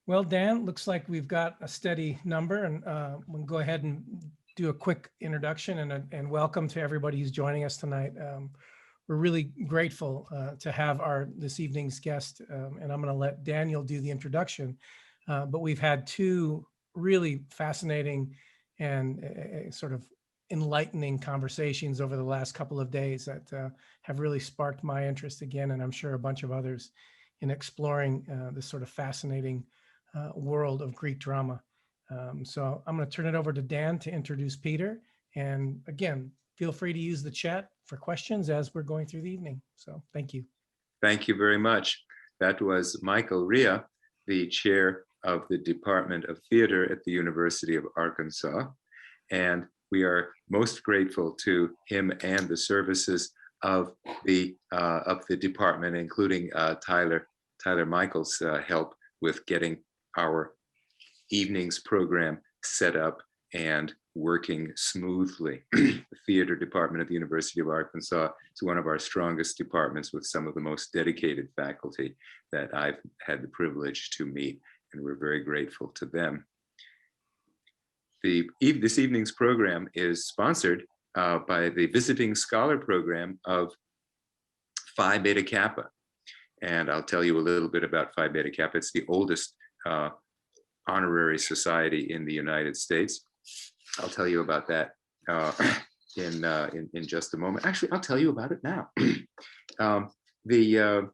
Well, Dan, looks like we've got a steady number, and we'll go ahead and do a quick introduction and welcome to everybody who's joining us tonight. We're really grateful to have this evening's guest, and I'm going to let Daniel do the introduction. But we've had two really fascinating and sort of enlightening conversations over the last couple of days that have really sparked my interest again, and I'm sure a bunch of others, in exploring this sort of fascinating world of Greek drama. So I'm going to turn it over to Dan to introduce Peter. And again, feel free to use the chat for questions as we're going through the evening. So thank you. Thank you very much. That was Michael Ria, the chair of the Department of Theater at the University of Arkansas. And we are most grateful to him and the services of the department, including Tyler Michael's help with getting our evening's program set up and working smoothly. The theater department at the University of Arkansas is one of our strongest departments, with some of the most dedicated faculty that I've had the privilege to meet, and we're very grateful to them. This evening's program is sponsored by the Visiting Scholar Program of Phi Beta Kappa. And I'll tell you a little bit about Phi Beta Kappa. It's the oldest honorary society in the United States. I'll tell you about that in just a moment. Actually, I'll tell you about it now. The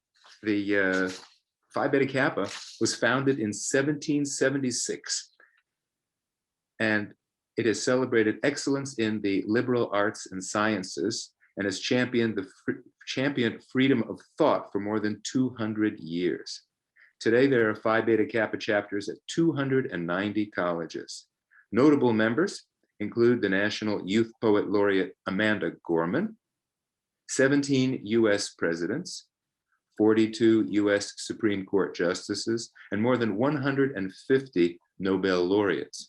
Phi Beta Kappa was founded in 1776, and it has celebrated excellence in the liberal arts and sciences, and has championed freedom of thought for more than 200 years. Today, there are Phi Beta Kappa chapters at 290 colleges. Notable members include the National Youth Poet Laureate Amanda Gorman, 17 US presidents, 42 US Supreme Court justices, and more than 150 Nobel laureates.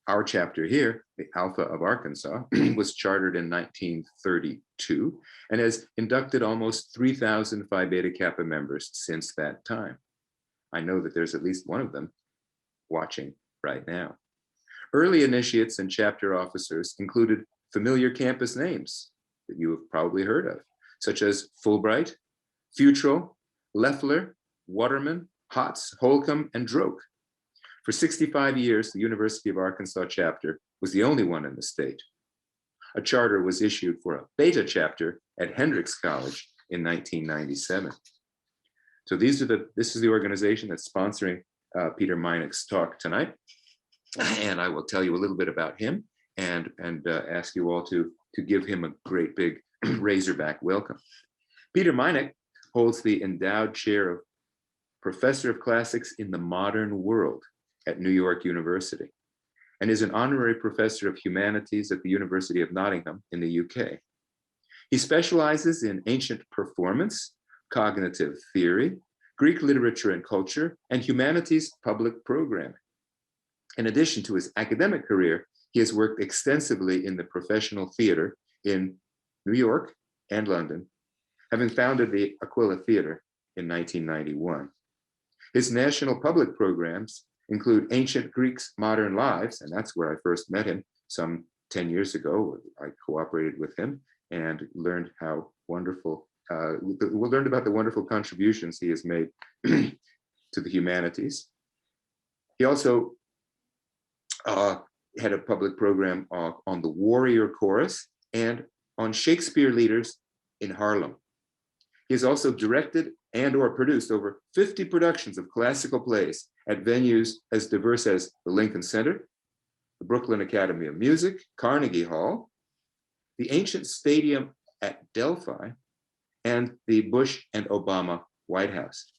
Our chapter here, the Alpha of Arkansas, was chartered in 1932 and has inducted almost 3,000 Phi Beta Kappa members since that time. I know that there's at least one of them watching right now. Early initiates and chapter officers included familiar campus names that you have probably heard of, such as Fulbright, Futrell, Loeffler, Waterman, Hotz, Holcomb, and Droke. For 65 years, the University of Arkansas chapter was the only one in the state. A charter was issued for a beta chapter at Hendrix College in 1997. So this is the organization that's sponsoring Peter Meineck's talk tonight. And I will tell you a little bit about him and ask you all to give him a great big Razorback welcome. Peter Meineck holds the endowed chair of Professor of Classics in the Modern World at New York University, and is an honorary professor of humanities at the University of Nottingham in the UK. He specializes in ancient performance, cognitive theory, Greek literature and culture, and humanities public programming. In addition to his academic career, he has worked extensively in the professional theater in New York and London, having founded the Aquila Theater in 1991. His national public programs include Ancient Greeks' Modern Lives, and that's where I first met him some 10 years ago. I cooperated with him and learned how wonderful, we learned about the wonderful contributions he has made to the humanities. He also had a public program on the Warrior Chorus and on Shakespeare leaders in Harlem. He has also directed and or produced over 50 productions of classical plays at venues as diverse as the Lincoln Center, the Brooklyn Academy of Music, Carnegie Hall, the Ancient Stadium at Delphi, and the Bush and Obama White House.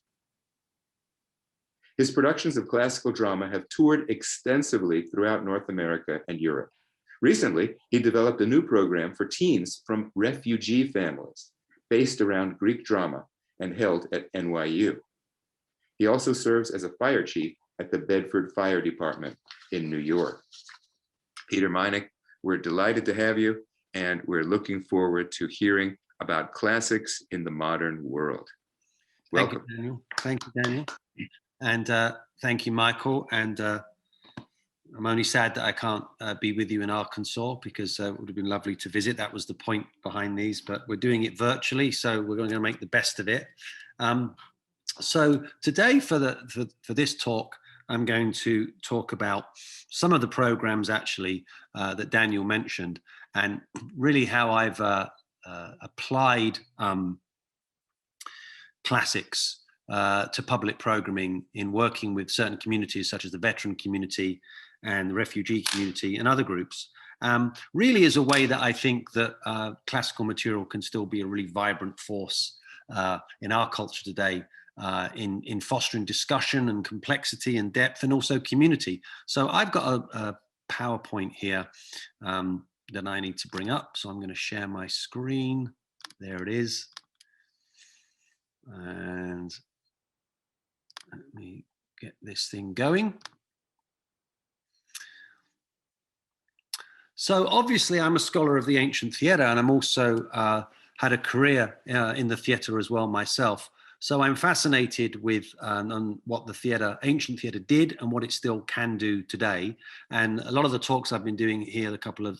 His productions of classical drama have toured extensively throughout North America and Europe. Recently, he developed a new program for teens from refugee families based around Greek drama and held at NYU. He also serves as a fire chief at the Bedford Fire Department in New York. Peter Meineck, we're delighted to have you, and we're looking forward to hearing about classics in the modern world. Welcome. Thank you, Daniel. Thank you, Daniel. And thank you, Michael. And I'm only sad that I can't be with you in Arkansas, because it would have been lovely to visit. That was the point behind these, but we're doing it virtually, so we're going to make the best of it. So today for this talk, I'm going to talk about some of the programs actually that Daniel mentioned, and really how I've applied classics to public programming in working with certain communities such as the veteran community and the refugee community and other groups, really is a way that I think that classical material can still be a really vibrant force in our culture today, in fostering discussion and complexity and depth, and also community. So I've got a PowerPoint here that I need to bring up. So I'm going to share my screen. There it is. And let me get this thing going. So obviously I'm a scholar of the ancient theatre, and I'm also had a career in the theatre as well myself. So I'm fascinated with what the ancient theatre did and what it still can do today. And a lot of the talks I've been doing here, a couple of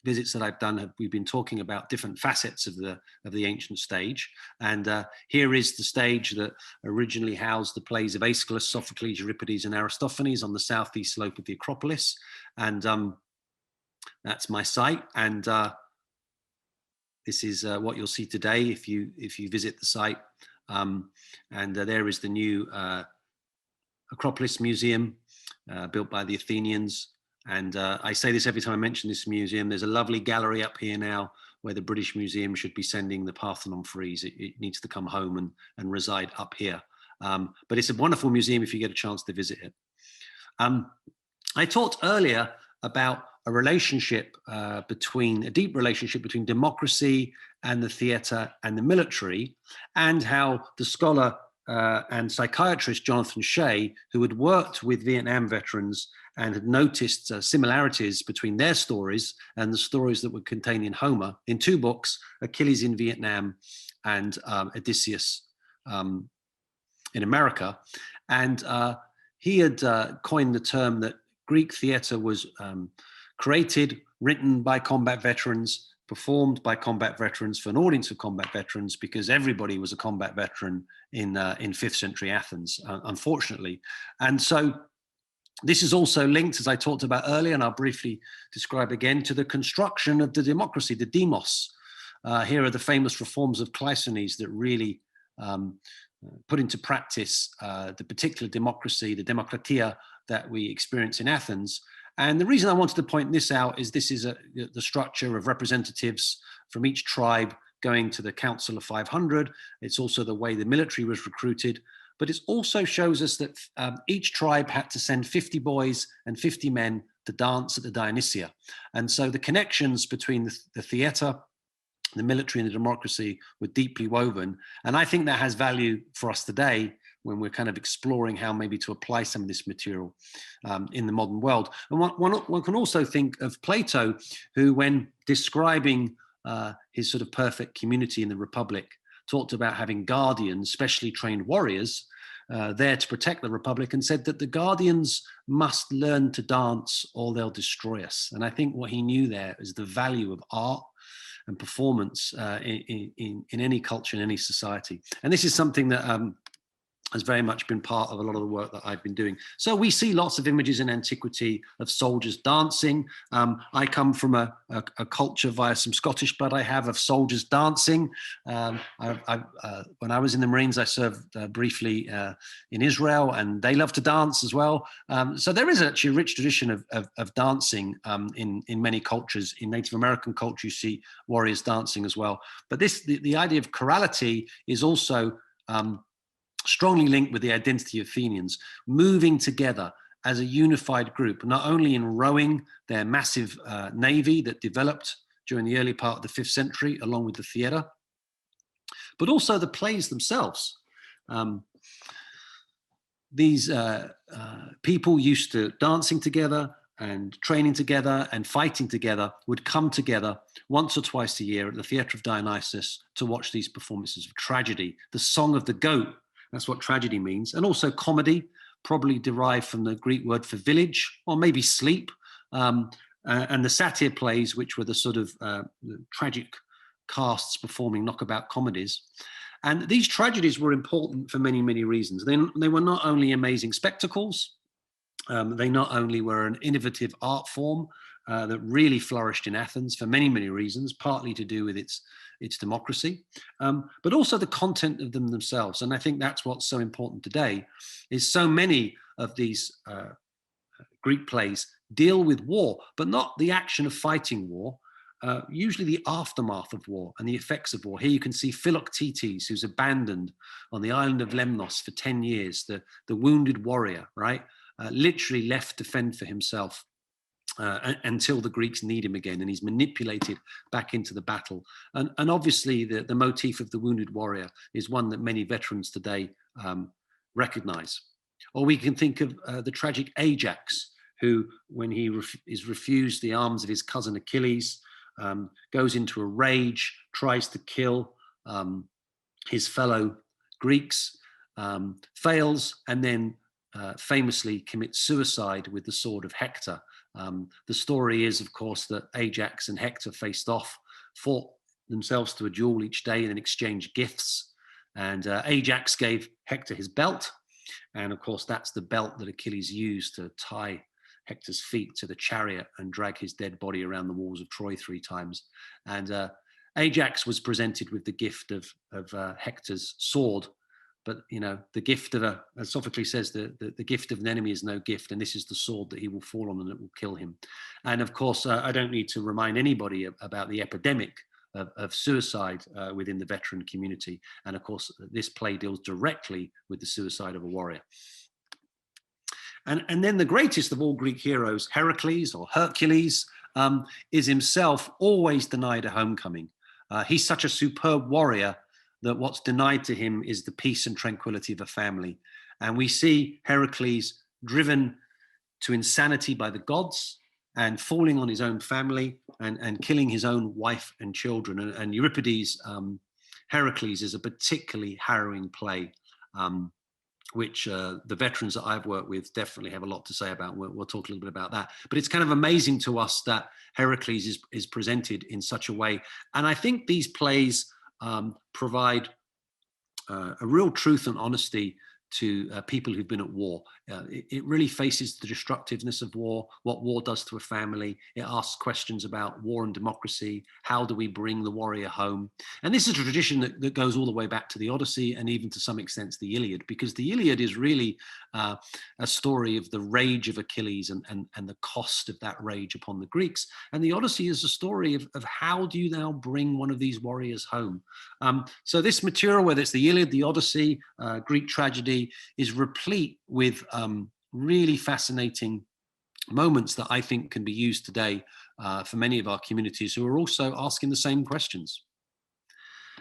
visits that I've done, we've been talking about different facets of the ancient stage. And here is the stage that originally housed the plays of Aeschylus, Sophocles, Euripides, and Aristophanes on the southeast slope of the Acropolis. And that's my site. And this is what you'll see today if you visit the site. And there is the new Acropolis Museum built by the Athenians. And I say this every time I mention this museum. There's a lovely gallery up here now where the British Museum should be sending the Parthenon frieze. It needs to come home and reside up here. But it's a wonderful museum if you get a chance to visit it. I talked earlier about a relationship a deep relationship between democracy and the theatre and the military, and how the scholar and psychiatrist Jonathan Shea, who had worked with Vietnam veterans and had noticed similarities between their stories and the stories that were contained in Homer, in two books, Achilles in Vietnam and Odysseus in America. And he had coined the term that Greek theatre was created, written by combat veterans, performed by combat veterans for an audience of combat veterans, because everybody was a combat veteran in 5th century Athens, unfortunately. And so this is also linked, as I talked about earlier, and I'll briefly describe again, to the construction of the democracy, the demos. Here are the famous reforms of Cleisthenes that really put into practice the particular democracy, the demokratia that we experience in Athens. And the reason I wanted to point this out is this is the structure of representatives from each tribe going to the Council of 500. It's also the way the military was recruited, but it also shows us that each tribe had to send 50 boys and 50 men to dance at the Dionysia. And so the connections between the theatre, the military, and the democracy were deeply woven. And I think that has value for us today when we're kind of exploring how maybe to apply some of this material in the modern world. And one can also think of Plato, who, when describing his sort of perfect community in the Republic, talked about having guardians, specially trained warriors, there to protect the Republic, and said that the guardians must learn to dance or they'll destroy us. And I think what he knew there is the value of art and performance in any culture, in any society. And this is something that has very much been part of a lot of the work that I've been doing. So we see lots of images in antiquity of soldiers dancing. I come from a culture via some Scottish blood I have of soldiers dancing. When I was in the Marines, I served briefly in Israel, and they love to dance as well. So there is actually a rich tradition of dancing in many cultures. In Native American culture, you see warriors dancing as well. But the idea of chorality is also strongly linked with the identity of Athenians, moving together as a unified group, not only in rowing their massive navy that developed during the early part of the 5th century, along with the theatre, but also the plays themselves. These people used to dancing together and training together and fighting together, would come together once or twice a year at the Theatre of Dionysus to watch these performances of tragedy. The Song of the Goat That's what tragedy means. And also comedy, probably derived from the Greek word for village, or maybe sleep. And the satyr plays, which were the sort of tragic casts performing knockabout comedies. And these tragedies were important for many, many reasons. They were not only amazing spectacles, they not only were an innovative art form that really flourished in Athens for many, many reasons, partly to do with its democracy, but also the content of them themselves. And I think that's what's so important today, is so many of these Greek plays deal with war, but not the action of fighting war, usually the aftermath of war and the effects of war. Here you can see Philoctetes, who's abandoned on the island of Lemnos for 10 years, the wounded warrior, right? Literally left to fend for himself until the Greeks need him again, and he's manipulated back into the battle. And obviously the motif of the wounded warrior is one that many veterans today recognize. Or we can think of the tragic Ajax, who, when he is refused the arms of his cousin Achilles, goes into a rage, tries to kill his fellow Greeks, fails, and then famously commits suicide with the sword of Hector. The story is, of course, that Ajax and Hector faced off, fought themselves to a duel each day, and then exchanged gifts. And Ajax gave Hector his belt. And of course, that's the belt that Achilles used to tie Hector's feet to the chariot and drag his dead body around the walls of Troy 3 times. And Ajax was presented with the gift of Hector's sword. But, you know, the gift of as Sophocles says, the gift of an enemy is no gift. And this is the sword that he will fall on and it will kill him. And of course, I don't need to remind anybody about the epidemic of suicide within the veteran community. And of course, this play deals directly with the suicide of a warrior. And then the greatest of all Greek heroes, Heracles or Hercules, is himself always denied a homecoming. He's such a superb warrior that what's denied to him is the peace and tranquility of a family. And we see Heracles driven to insanity by the gods and falling on his own family and killing his own wife and children. And Euripides' Heracles is a particularly harrowing play, which the veterans that I've worked with definitely have a lot to say about. We'll talk a little bit about that. But it's kind of amazing to us that Heracles is presented in such a way. And I think these plays provide a real truth and honesty to people who've been at war. It really faces the destructiveness of war, what war does to a family. It asks questions about war and democracy. How do we bring the warrior home? And this is a tradition that goes all the way back to the Odyssey and even to some extent the Iliad, because the Iliad is really a story of the rage of Achilles and the cost of that rage upon the Greeks. And the Odyssey is a story of how do you now bring one of these warriors home? So this material, whether it's the Iliad, the Odyssey, Greek tragedy, is replete with really fascinating moments that I think can be used today for many of our communities who are also asking the same questions.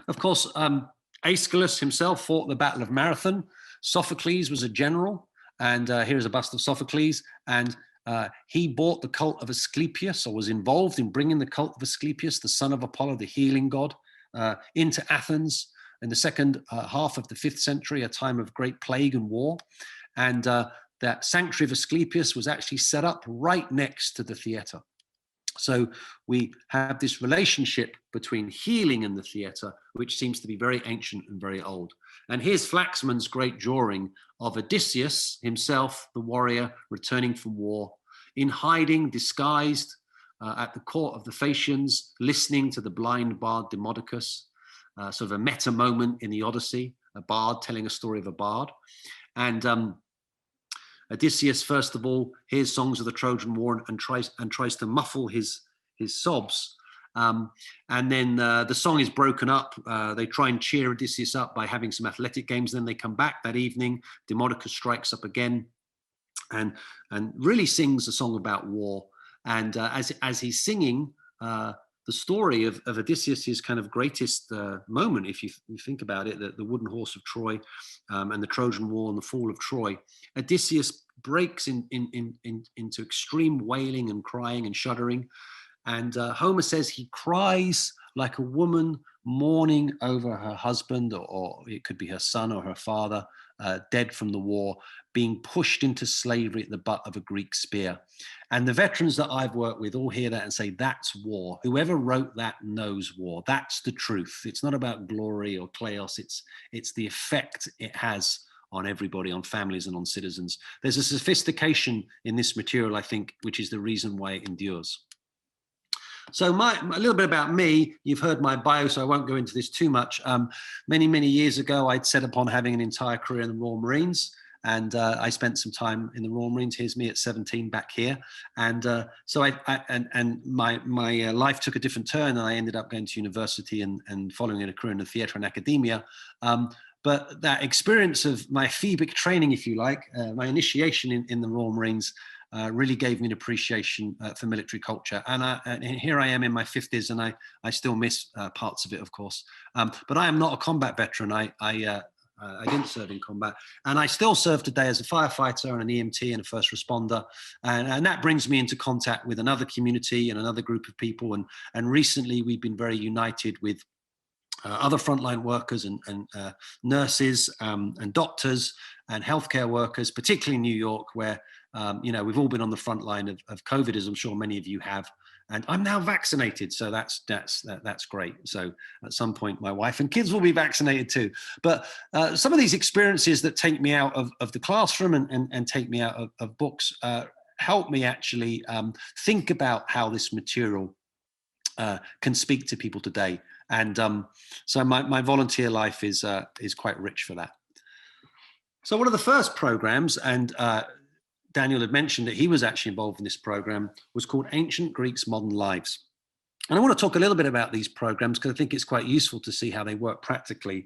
Of course, Aeschylus himself fought the Battle of Marathon. Sophocles was a general, and here's a bust of Sophocles, and he brought the cult of Asclepius, or was involved in bringing the cult of Asclepius, the son of Apollo, the healing god, into Athens in the second half of the 5th century, a time of great plague and war. And that sanctuary of Asclepius was actually set up right next to the theatre. So we have this relationship between healing and the theatre, which seems to be very ancient and very old. And here's Flaxman's great drawing of Odysseus himself, the warrior, returning from war, in hiding, disguised at the court of the Phaeacians, listening to the blind bard Demodocus. Sort of a meta moment in the Odyssey, a bard telling a story of a bard. And Odysseus, first of all, hears songs of the Trojan War and tries to muffle his sobs. And then the song is broken up. They try and cheer Odysseus up by having some athletic games. Then they come back that evening. Demodocus strikes up again and really sings a song about war. And as he's singing, the story of Odysseus' kind of greatest moment, if you think about it, the wooden horse of Troy and the Trojan War and the fall of Troy, Odysseus breaks into extreme wailing and crying and shuddering. And Homer says he cries like a woman mourning over her husband, or it could be her son or her father, dead from the war, being pushed into slavery at the butt of a Greek spear. And the veterans that I've worked with all hear that and say, that's war. Whoever wrote that knows war. That's the truth. It's not about glory or kleos. It's the effect it has on everybody, on families and on citizens. There's a sophistication in this material, I think, which is the reason why it endures. So a little bit about me. You've heard my bio, so I won't go into this too much. Many, many years ago, I'd set upon having an entire career in the Royal Marines. And I spent some time in the Royal Marines. Here's me at 17 back here. And so my life took a different turn, and I ended up going to university and following a career in the theatre and academia. But that experience of my phoebic training, if you like, my initiation in the Royal Marines really gave me an appreciation for military culture. And here I am in my 50s, and I still miss parts of it, of course. But I am not a combat veteran. I didn't serve in combat, and I still serve today as a firefighter and an EMT and a first responder. And that brings me into contact with another community and another group of people. And recently we've been very united with other frontline workers and nurses and doctors and healthcare workers, particularly in New York, where we've all been on the front line of COVID, as I'm sure many of you have. And I'm now vaccinated, so that's great. So at some point, my wife and kids will be vaccinated too. But some of these experiences that take me out of the classroom and take me out of books help me actually think about how this material can speak to people today. And so my volunteer life is quite rich for that. So one of the first programs, and Daniel had mentioned that he was actually involved in this program, was called Ancient Greeks, Modern Lives. And I want to talk a little bit about these programs because I think it's quite useful to see how they work practically.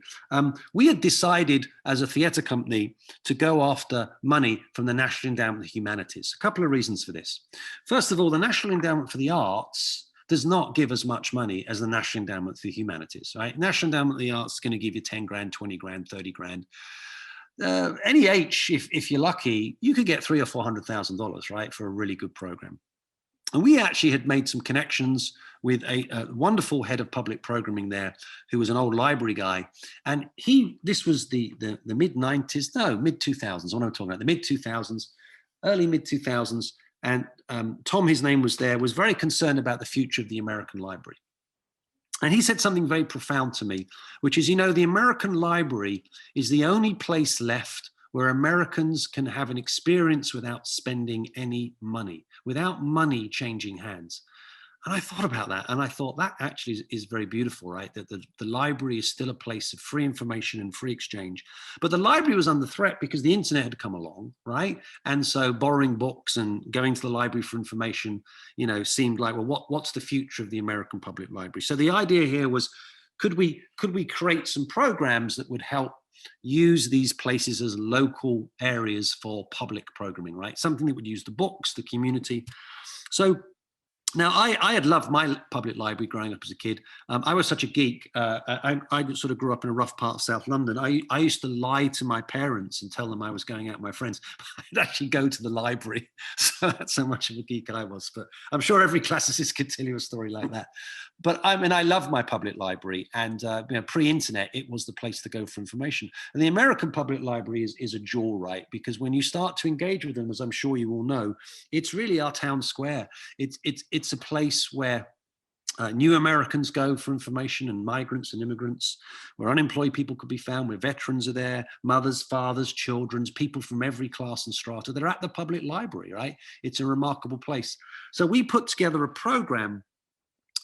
We had decided as a theatre company to go after money from the National Endowment for the Humanities. A couple of reasons for this. First of all, the National Endowment for the Arts does not give as much money as the National Endowment for the Humanities, right? National Endowment for the Arts is going to give you 10 grand, 20 grand, 30 grand. NEH, if you're lucky, you could get $300,000 or $400,000, right, for a really good program. And we actually had made some connections with a wonderful head of public programming there, who was an old library guy. And this was the mid-90s, no, mid-2000s, what am I talking about? The mid-2000s, early mid-2000s. And Tom, his name was there, was very concerned about the future of the American library. And he said something very profound to me, which is, the American library is the only place left where Americans can have an experience without spending any money, without money changing hands. And I thought about that, and I thought that actually is very beautiful, right? That the library is still a place of free information and free exchange. But the library was under threat because the internet had come along, right? And so borrowing books and going to the library for information, seemed like, well, what's the future of the American public library? So the idea here was, could we create some programs that would help use these places as local areas for public programming, right? Something that would use the books, the community. So now, I had loved my public library growing up as a kid. I was such a geek. I sort of grew up in a rough part of South London. I used to lie to my parents and tell them I was going out with my friends. I'd actually go to the library. So that's how much of a geek I was. But I'm sure every classicist could tell you a story like that. But I loved my public library. And pre-internet, it was the place to go for information. And the American public library is a jewel, right? Because when you start to engage with them, as I'm sure you all know, it's really our town square. It's a place where new Americans go for information, and migrants and immigrants, where unemployed people could be found, where veterans are there, mothers, fathers, children, people from every class and strata. They're at the public library, right? It's a remarkable place. So we put together a program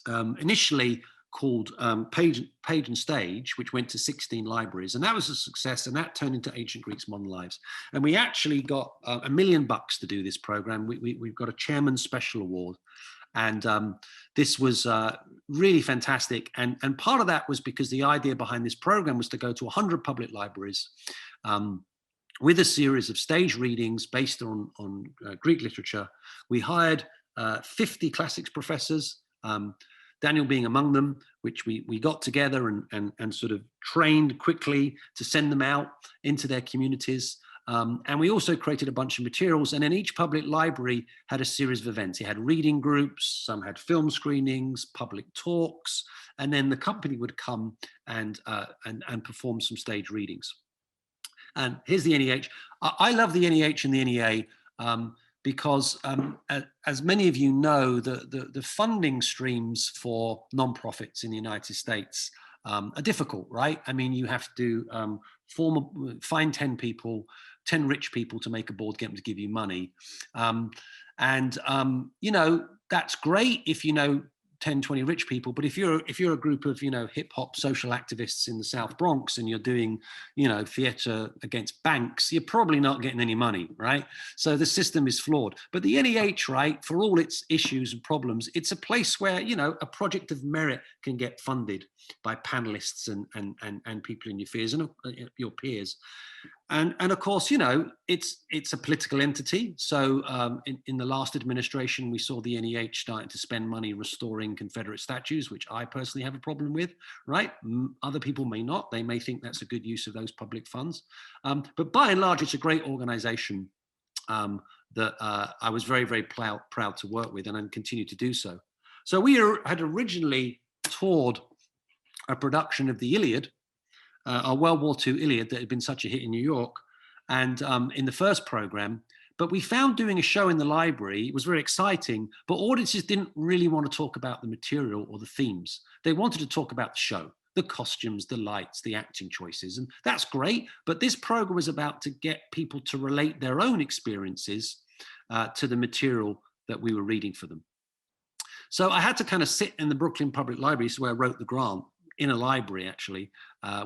initially called Page and Stage, which went to 16 libraries, and that was a success, and that turned into Ancient Greeks, Modern Lives. And we actually got $1 million to do this program. We've got a chairman's special award. And this was really fantastic. And part of that was because the idea behind this program was to go to 100 public libraries with a series of stage readings based on Greek literature. We hired 50 classics professors, Daniel being among them, which we got together and sort of trained quickly to send them out into their communities. And we also created a bunch of materials, and then each public library had a series of events. It had reading groups, some had film screenings, public talks, and then the company would come and perform some stage readings. And here's the NEH. I love the NEH and the NEA because, as many of you know, the funding streams for nonprofits in the United States are difficult, right? I mean, you have to find 10 people, 10 rich people to make a board, get them to give you money. You know, that's great if you know 10, 20 rich people, but if you're a group of, you know, hip hop social activists in the South Bronx and you're doing, you know, theater against banks, you're probably not getting any money, right? So the system is flawed. But the NEH, right, for all its issues and problems, it's a place where, you know, a project of merit can get funded by panelists and people in your peers. And of course, you know, it's a political entity. So in the last administration, we saw the NEH starting to spend money restoring Confederate statues, which I personally have a problem with, right? Other people may not. They may think that's a good use of those public funds. But by and large, it's a great organization that I was very, very proud to work with, and I continue to do so. So we had originally toured a production of the Iliad, our World War II Iliad that had been such a hit in New York, and in the first program. But we found doing a show in the library, it was very exciting, but audiences didn't really want to talk about the material or the themes. They wanted to talk about the show, the costumes, the lights, the acting choices, and that's great. But this program was about to get people to relate their own experiences to the material that we were reading for them. So I had to kind of sit in the Brooklyn Public Library, where I wrote the grant, in a library actually,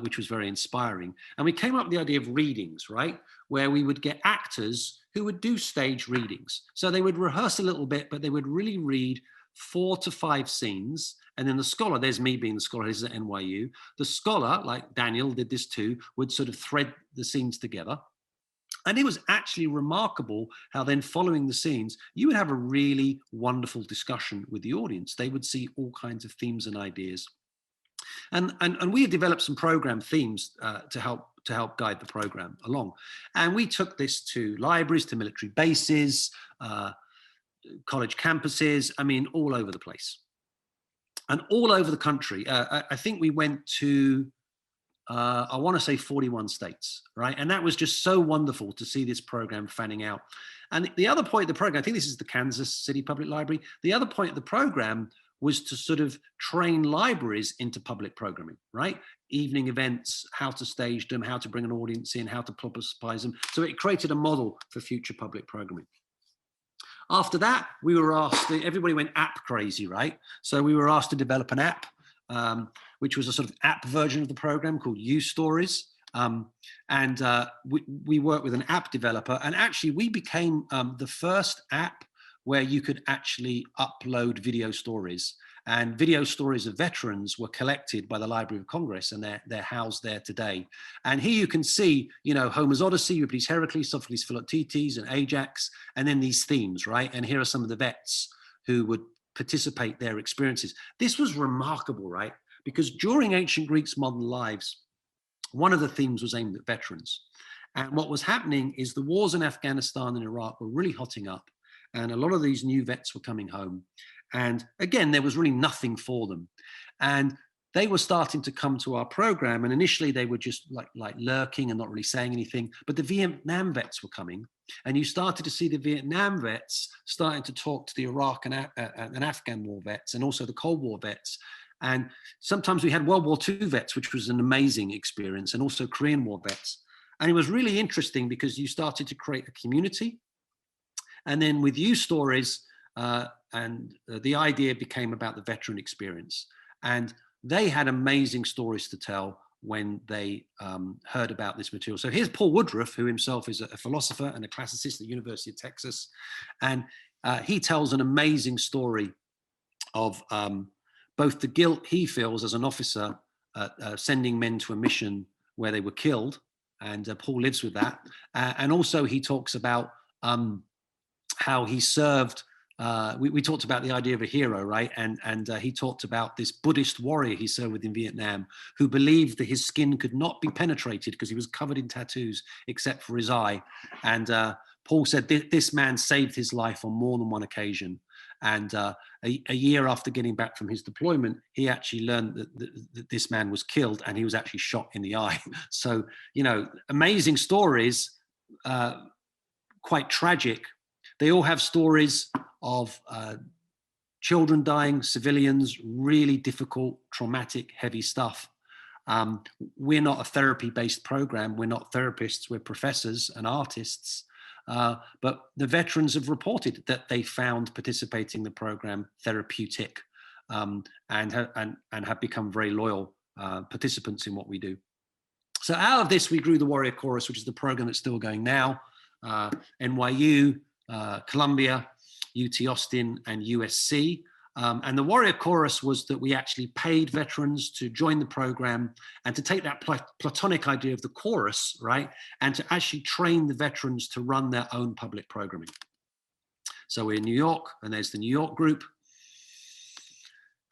which was very inspiring. And we came up with the idea of readings, right? Where we would get actors who would do stage readings. So they would rehearse a little bit, but they would really read 4 to 5 scenes. And then the scholar, there's me being the scholar, this is at NYU. The scholar, like Daniel did this too, would sort of thread the scenes together. And it was actually remarkable how then following the scenes, you would have a really wonderful discussion with the audience. They would see all kinds of themes and ideas. And we had developed some program themes to help guide the program along. And we took this to libraries, to military bases, college campuses, I mean, all over the place. And all over the country. I think we went to, I want to say 41 states, right? And that was just so wonderful to see this program fanning out. And the other point of the program, I think this is the Kansas City Public Library. The other point of the program was to sort of train libraries into public programming, right? Evening events, how to stage them, how to bring an audience in, how to publicize them. So it created a model for future public programming. After that, we were asked, everybody went app crazy, right? So we were asked to develop an app, which was a sort of app version of the program called uStories. We worked with an app developer, and actually we became the first app where you could actually upload video stories, and video stories of veterans were collected by the Library of Congress, and they're housed there today. And here you can see, you know, Homer's Odyssey, Euripides' Heracles, Sophocles' Philoctetes, and Ajax, and then these themes, right? And here are some of the vets who would participate their experiences. This was remarkable, right? Because during ancient Greeks' modern lives, one of the themes was aimed at veterans. And what was happening is the wars in Afghanistan and Iraq were really hotting up. And a lot of these new vets were coming home. And again, there was really nothing for them. And they were starting to come to our program. And initially they were just like lurking and not really saying anything. But the Vietnam vets were coming. And you started to see the Vietnam vets starting to talk to the Iraq and Afghan war vets, and also the Cold War vets. And sometimes we had World War II vets, which was an amazing experience, and also Korean War vets. And it was really interesting because you started to create a community. And then with uStories, the idea became about the veteran experience. And they had amazing stories to tell when they heard about this material. So here's Paul Woodruff, who himself is a philosopher and a classicist at the University of Texas. And he tells an amazing story of both the guilt he feels as an officer sending men to a mission where they were killed. And Paul lives with that. And also he talks about how he served we talked about the idea of a hero, right? And he talked about this Buddhist warrior he served with in Vietnam who believed that his skin could not be penetrated because he was covered in tattoos except for his eye. And Paul said this man saved his life on more than one occasion. And a year after getting back from his deployment, he actually learned that this man was killed and he was actually shot in the eye. So, you know, amazing stories, quite tragic. They all have stories of children dying, civilians, really difficult, traumatic, heavy stuff. We're not a therapy-based program. We're not therapists. We're professors and artists. But the veterans have reported that they found participating in the program therapeutic, and have become very loyal participants in what we do. So out of this, we grew the Warrior Chorus, which is the program that's still going now. NYU, Columbia, UT Austin, and USC. And the Warrior Chorus was that we actually paid veterans to join the program and to take that platonic idea of the chorus, right, and to actually train the veterans to run their own public programming. So we're in New York, and there's the New York group.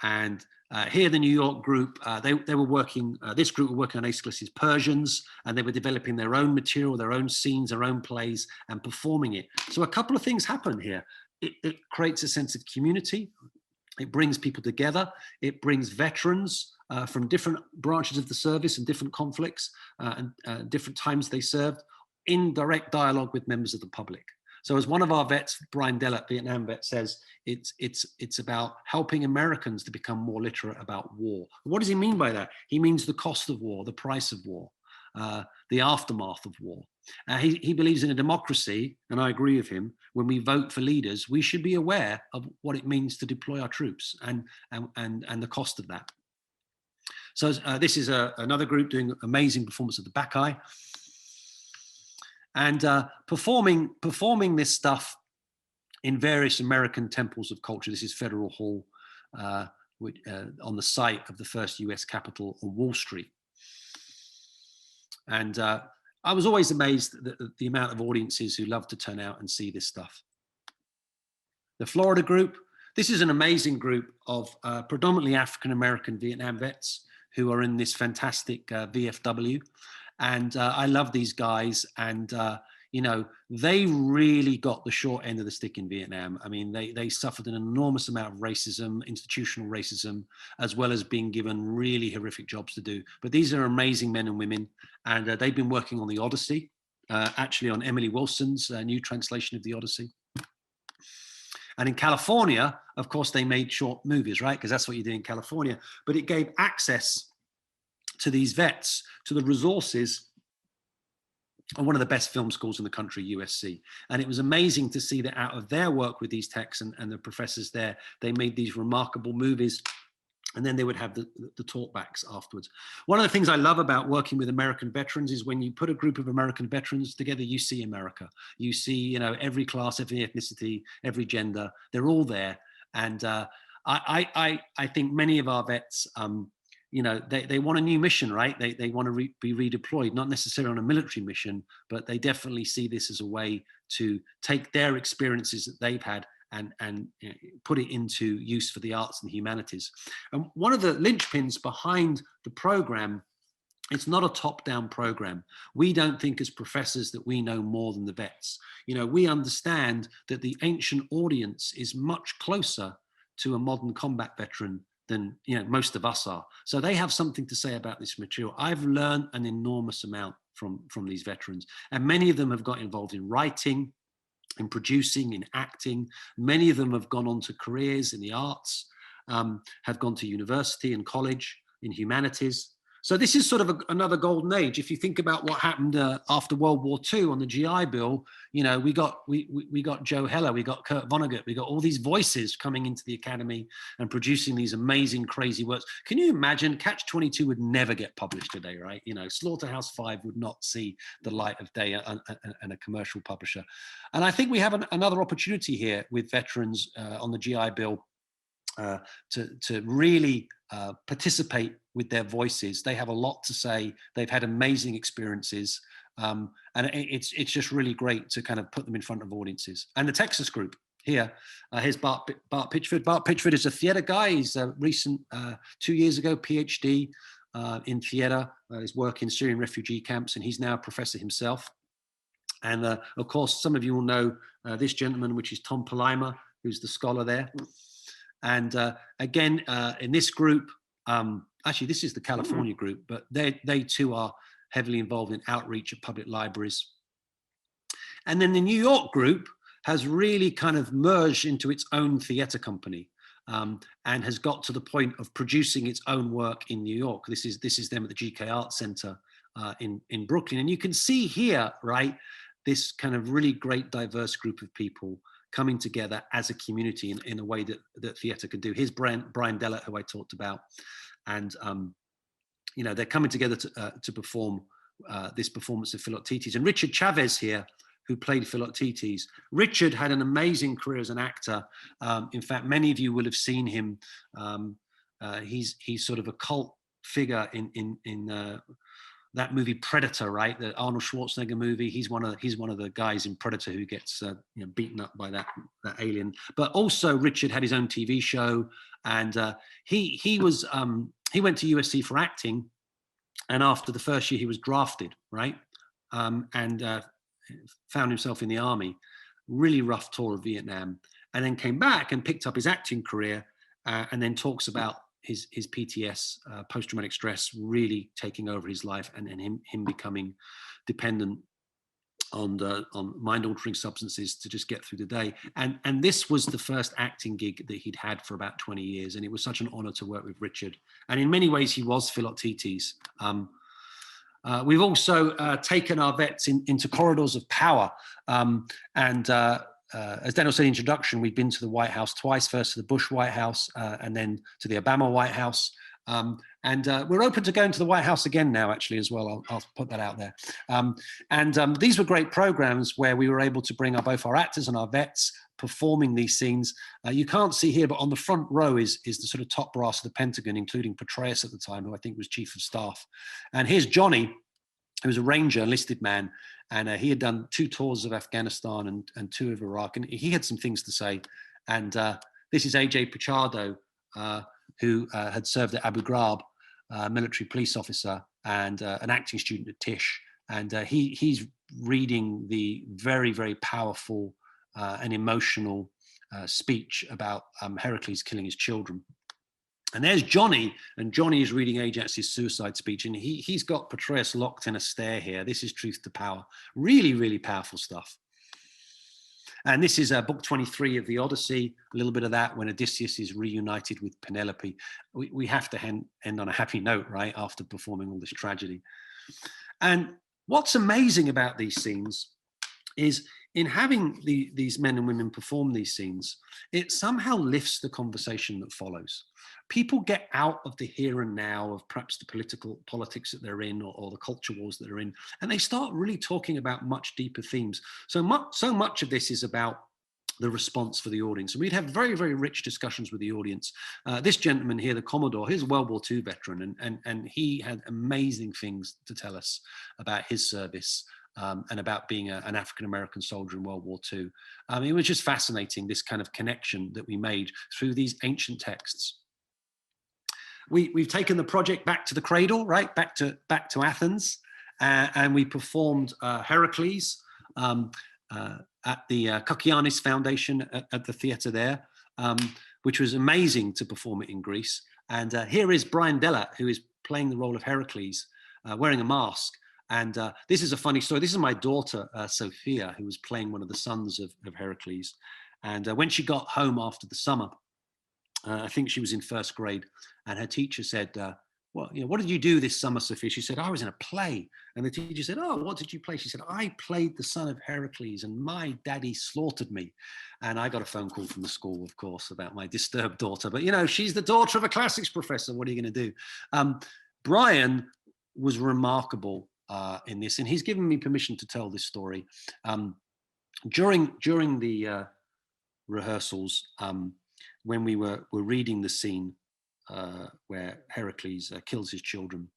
And here, the New York group, they were working, this group were working on Aeschylus's Persians, and they were developing their own material, their own scenes, their own plays, and performing it. So a couple of things happen here. It creates a sense of community. It brings people together. It brings veterans from different branches of the service and different conflicts and different times they served in direct dialogue with members of the public. So as one of our vets, Brian Dellett, Vietnam vet, says, it's about helping Americans to become more literate about war. What does he mean by that? He means the cost of war, the price of war, the aftermath of war. He believes in a democracy, and I agree with him. When we vote for leaders, we should be aware of what it means to deploy our troops and the cost of that. So this is another group doing amazing performance of the Bacchae. And performing this stuff in various American temples of culture. This is Federal Hall on the site of the first US Capitol on Wall Street. And I was always amazed at the amount of audiences who love to turn out and see this stuff. The Florida group, this is an amazing group of predominantly African-American Vietnam vets who are in this fantastic VFW. And I love these guys, and you know, they really got the short end of the stick in Vietnam. I mean, they suffered an enormous amount of racism, institutional racism, as well as being given really horrific jobs to do. But these are amazing men and women, and they've been working on the Odyssey, actually on Emily Wilson's new translation of the Odyssey. And in California, of course, they made short movies, right? Because that's what you do in California. But it gave access to these vets, to the resources of one of the best film schools in the country, USC. And it was amazing to see that out of their work with these texts and the professors there, they made these remarkable movies, and then they would have the talkbacks afterwards. One of the things I love about working with American veterans is when you put a group of American veterans together, you see America. You see, you know, every class, every ethnicity, every gender, they're all there. And I think many of our vets, you know, they want a new mission, right? They want to be redeployed, not necessarily on a military mission, but they definitely see this as a way to take their experiences that they've had and you know, put it into use for the arts and humanities. And one of the linchpins behind the program, it's not a top-down program. We don't think as professors that we know more than the vets. You know, we understand that the ancient audience is much closer to a modern combat veteran than, you know, most of us are. So they have something to say about this material. I've learned an enormous amount from these veterans, and many of them have got involved in writing, in producing, in acting. Many of them have gone on to careers in the arts, have gone to university and college in humanities. So this is sort of another golden age. If you think about what happened after World War II on the GI Bill, you know, we got Joe Heller, we got Kurt Vonnegut, we got all these voices coming into the academy and producing these amazing, crazy works. Can you imagine? Catch-22 would never get published today, right? You know, Slaughterhouse-5 would not see the light of day and a commercial publisher. And I think we have another opportunity here with veterans on the GI Bill to really participate with their voices. They have a lot to say. They've had amazing experiences. And it's just really great to kind of put them in front of audiences. And the Texas group, here. Here's Bart Pitchford. Bart Pitchford is a theatre guy. He's a recent, 2 years ago, PhD in theatre. His work in Syrian refugee camps, and he's now a professor himself. And of course, some of you will know this gentleman, which is Tom Palaima, who's the scholar there. And again, in this group, actually, this is the California group, but they too are heavily involved in outreach at public libraries. And then the New York group has really kind of merged into its own theatre company, and has got to the point of producing its own work in New York. This is them at the GK Art Center in Brooklyn. And you can see here, right, this kind of really great diverse group of people coming together as a community in a way that theatre can do. Here's Brian Dellett, who I talked about. And, you know, they're coming together to perform this performance of Philoctetes. And Richard Chavez here, who played Philoctetes. Richard had an amazing career as an actor. In fact, many of you will have seen him. He's sort of a cult figure in that movie Predator, right? The Arnold Schwarzenegger movie. He's one of the guys in Predator who gets beaten up by that alien. But also Richard had his own TV show, and he went to USC for acting, and after the first year he was drafted, right? And found himself in the army, really rough tour of Vietnam, and then came back and picked up his acting career, and then talks about his PTS, post-traumatic stress, really taking over his life, and him becoming dependent on mind-altering substances to just get through the day. And this was the first acting gig that he'd had for about 20 years, and it was such an honor to work with Richard. And in many ways, he was Philoctetes. We've also taken our vets into corridors of power. As Daniel said in the introduction, we've been to the White House twice, first to the Bush White House and then to the Obama White House. And we're open to going to the White House again now, actually, as well. I'll put that out there. These were great programs where we were able to bring both our actors and our vets performing these scenes. You can't see here, but on the front row is the sort of top brass of the Pentagon, including Petraeus at the time, who I think was chief of staff. And here's Johnny, who was a Ranger, enlisted man, and he had done 2 tours of Afghanistan and 2 of Iraq, and he had some things to say. And this is AJ Pichardo, who had served at Abu Ghraib, military police officer, and an acting student at Tisch. And he's reading the very, very powerful and emotional speech about Heracles killing his children. And there's Johnny, and Johnny is reading Ajax's suicide speech, and he's got Petraeus locked in a stare here. This is truth to power. Really, really powerful stuff. And this is book 23 of the Odyssey, a little bit of that when Odysseus is reunited with Penelope. We have to end on a happy note, right, after performing all this tragedy. And what's amazing about these scenes is in having these men and women perform these scenes, it somehow lifts the conversation that follows. People get out of the here and now of perhaps the politics that they're in or the culture wars that they're in, and they start really talking about much deeper themes. So much of this is about the response for the audience. And we'd have very, very rich discussions with the audience. This gentleman here, the Commodore, he's a World War II veteran, and he had amazing things to tell us about his service and about being an African-American soldier in World War II. It was just fascinating, this kind of connection that we made through these ancient texts. We've taken the project back to the cradle, right? Back to Athens, and we performed Heracles at the Kokianis Foundation at the theatre there, which was amazing to perform it in Greece. And here is Brian Dellett, who is playing the role of Heracles, wearing a mask. And this is a funny story. This is my daughter, Sophia, who was playing one of the sons of Heracles. And when she got home after the summer, I think she was in first grade, and her teacher said, well, what did you do this summer, Sophia? She said, I was in a play. And the teacher said, oh, what did you play? She said, I played the son of Heracles, and my daddy slaughtered me. And I got a phone call from the school, of course, about my disturbed daughter. But, she's the daughter of a classics professor. What are you going to do? Brian was remarkable in this, and he's given me permission to tell this story. During the rehearsals, when we were reading the scene where Heracles kills his children,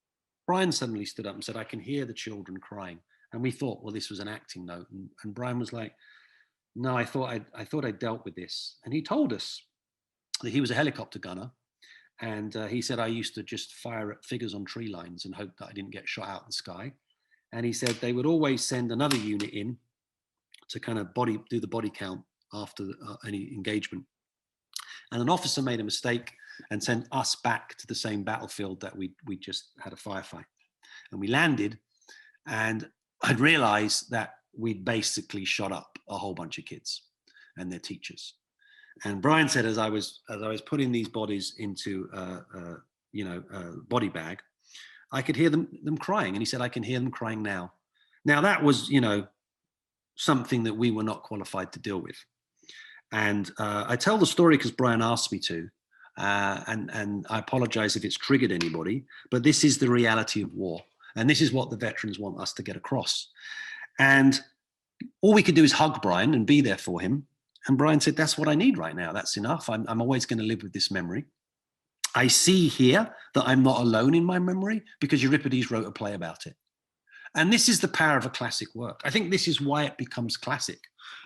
Brian suddenly stood up and said, I can hear the children crying. And we thought, well, this was an acting note. And Brian was like, no, I thought I'd dealt with this. And he told us that he was a helicopter gunner. And he said, I used to just fire at figures on tree lines and hope that I didn't get shot out of the sky. And he said they would always send another unit in to kind of do the body count after any engagement. And an officer made a mistake and sent us back to the same battlefield that we just had a firefight. And we landed, and I'd realized that we'd basically shot up a whole bunch of kids and their teachers. And Brian said, as I was putting these bodies into a body bag, I could hear them crying. And he said, I can hear them crying now. Now that was, something that we were not qualified to deal with. And I tell the story because Brian asked me to, and I apologize if it's triggered anybody, but this is the reality of war. And this is what the veterans want us to get across. And all we could do is hug Brian and be there for him. And Brian said, that's what I need right now. That's enough. I'm always going to live with this memory. I see here that I'm not alone in my memory because Euripides wrote a play about it. And this is the power of a classic work. I think this is why it becomes classic.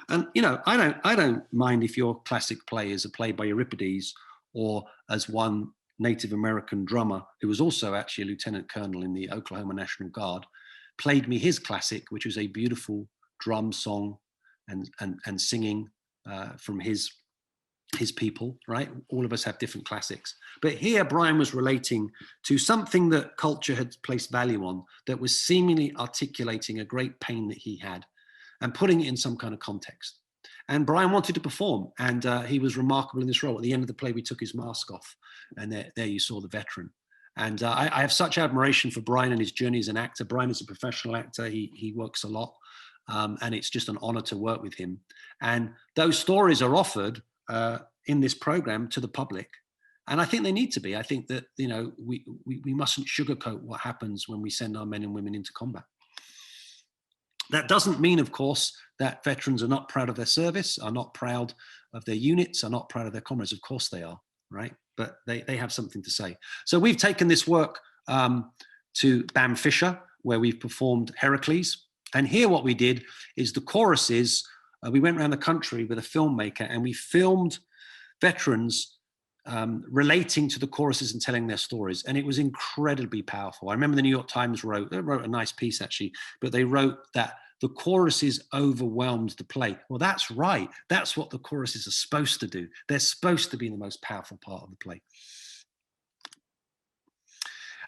And, I don't mind if your classic play is a play by Euripides, or as one Native American drummer, who was also actually a lieutenant colonel in the Oklahoma National Guard, played me his classic, which was a beautiful drum song and singing from his people, right? All of us have different classics. But here Brian was relating to something that culture had placed value on, that was seemingly articulating a great pain that he had and putting it in some kind of context. And Brian wanted to perform, and he was remarkable in this role. At the end of the play, we took his mask off, and there you saw the veteran. And I have such admiration for Brian and his journey as an actor. Brian is a professional actor. He works a lot, and it's just an honor to work with him. And those stories are offered in this program to the public. And I think they need to be. I think that, we mustn't sugarcoat what happens when we send our men and women into combat. That doesn't mean, of course, that veterans are not proud of their service, are not proud of their units, are not proud of their comrades. Of course they are, right? But they have something to say. So we've taken this work to Bam Fisher, where we've performed Heracles. And here what we did is the choruses, we went around the country with a filmmaker and we filmed veterans relating to the choruses and telling their stories. And it was incredibly powerful. I remember the New York Times wrote a nice piece actually, but they wrote that the choruses overwhelmed the play. Well, that's right. That's what the choruses are supposed to do. They're supposed to be the most powerful part of the play.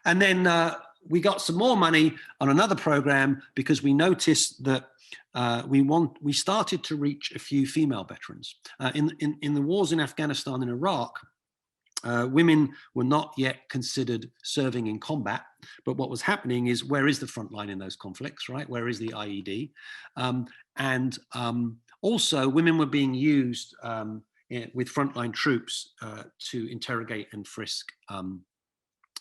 And then we got some more money on another program because we noticed that we started to reach a few female veterans. In the wars in Afghanistan and Iraq, women were not yet considered serving in combat, but what was happening is, where is the front line in those conflicts, right? Where is the IED? Also, women were being used with frontline troops to interrogate and frisk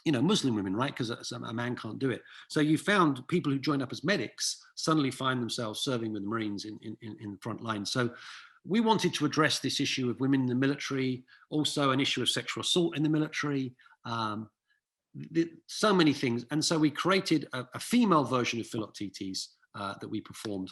Muslim women, right? Because a man can't do it. So you found people who joined up as medics suddenly find themselves serving with the Marines in the front line. So we wanted to address this issue of women in the military, also an issue of sexual assault in the military, so many things. And so we created a female version of Philoctetes that we performed.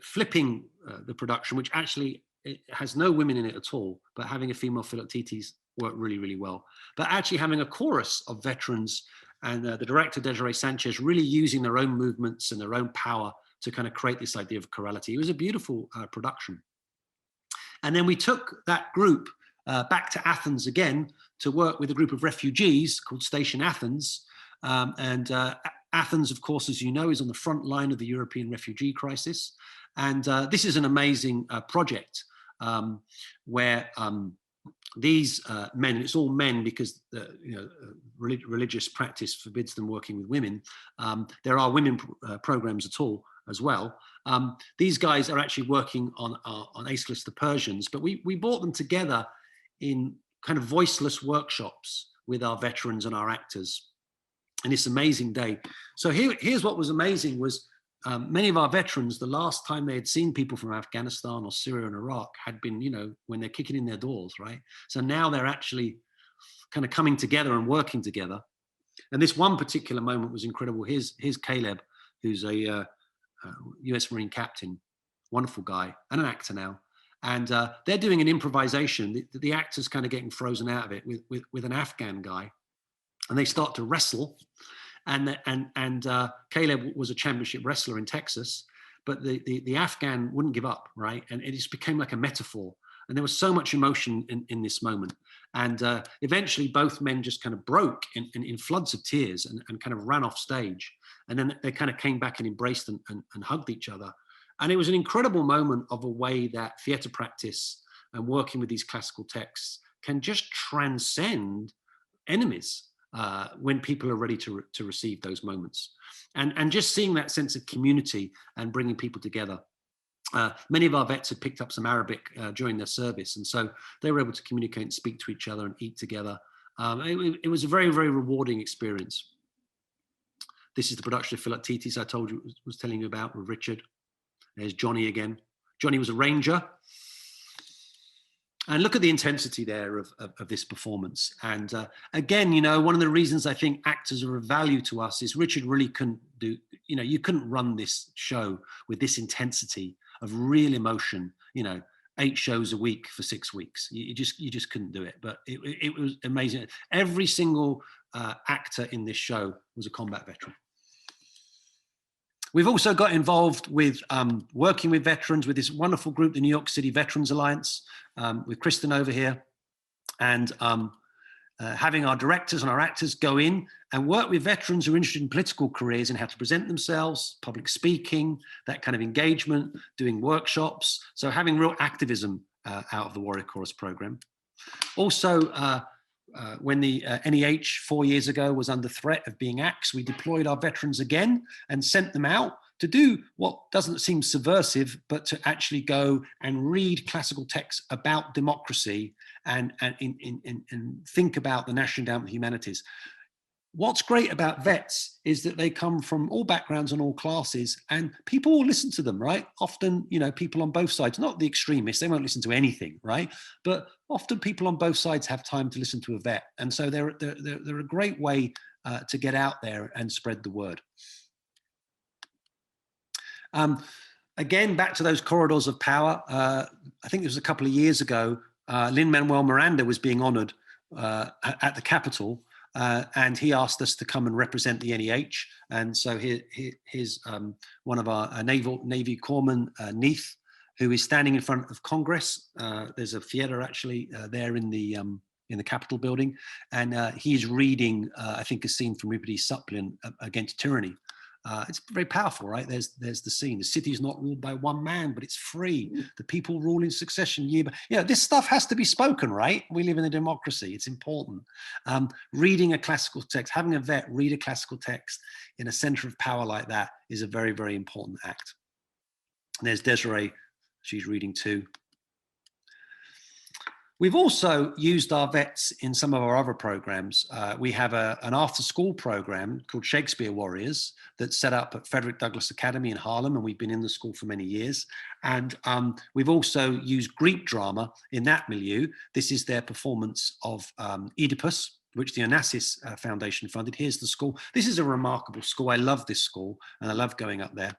Flipping the production, which actually it has no women in it at all, but having a female Philoctetes worked really, really well. But actually having a chorus of veterans and the director, Desiree Sanchez, really using their own movements and their own power to kind of create this idea of chorality. It was a beautiful production. And then we took that group back to Athens again to work with a group of refugees called Station Athens. Athens, of course, as you know, is on the front line of the European refugee crisis. And this is an amazing project where these men, it's all men because religious practice forbids them working with women. There are women programs at all as well. These guys are actually working on Aeschylus the Persians, but we brought them together in kind of voiceless workshops with our veterans and our actors. And this amazing day. So here's what was amazing was many of our veterans, the last time they had seen people from Afghanistan or Syria and Iraq had been, when they're kicking in their doors, right? So now they're actually kind of coming together and working together. And this one particular moment was incredible. Here's Caleb, who's a US Marine captain, wonderful guy, and an actor now. And they're doing an improvisation. The actor's kind of getting frozen out of it with an Afghan guy. And they start to wrestle. And Caleb was a championship wrestler in Texas, but the Afghan wouldn't give up, right? And it just became like a metaphor. And there was so much emotion in this moment. And eventually both men just kind of broke in floods of tears and kind of ran off stage. And then they kind of came back and embraced and hugged each other. And it was an incredible moment of a way that theatre practice and working with these classical texts can just transcend enemies when people are ready to receive those moments. And just seeing that sense of community and bringing people together. Many of our vets had picked up some Arabic during their service, and so they were able to communicate and speak to each other and eat together. It was a very, very rewarding experience. This is the production of Philoctetes I told you, was telling you about with Richard. There's Johnny again. Johnny was a ranger. And look at the intensity there of this performance. And again, you know, one of the reasons I think actors are of value to us is Richard really couldn't do, you know, you couldn't run this show with this intensity of real emotion, you know, 8 shows a week for 6 weeks. You just couldn't do it. But it was amazing. Every single actor in this show was a combat veteran. We've also got involved with working with veterans with this wonderful group, the New York City Veterans Alliance, with Kristen over here, and having our directors and our actors go in and work with veterans who are interested in political careers and how to present themselves, public speaking, that kind of engagement, doing workshops. So having real activism out of the Warrior Chorus program. Also, when the NEH 4 years ago was under threat of being axed, we deployed our veterans again and sent them out to do what doesn't seem subversive, but to actually go and read classical texts about democracy and think about the National Endowment of Humanities. What's great about vets is that they come from all backgrounds and all classes, and people will listen to them, right? Often, you know, people on both sides, not the extremists, they won't listen to anything, right? But often people on both sides have time to listen to a vet. And so they're a great way to get out there and spread the word. Again, back to those corridors of power. I think it was a couple of years ago, Lin-Manuel Miranda was being honored at the Capitol. And he asked us to come and represent the NEH. And so here's one of our Navy corpsmen, Neath, who is standing in front of Congress. There's a theater actually there in the Capitol building. And he's reading, I think, a scene from Euripides' Suppliant Against Tyranny. It's very powerful, right? There's the scene. The city is not ruled by one man, but it's free. The people rule in succession year by year. You know, this stuff has to be spoken, right? We live in a democracy. It's important. Reading a classical text, having a vet read a classical text in a center of power like that is a very, very important act. And there's Desiree. She's reading too. We've also used our vets in some of our other programs. We have an after-school program called Shakespeare Warriors that's set up at Frederick Douglass Academy in Harlem, and we've been in the school for many years. And we've also used Greek drama in that milieu. This is their performance of Oedipus, which the Onassis Foundation funded. Here's the school. This is a remarkable school. I love this school, and I love going up there.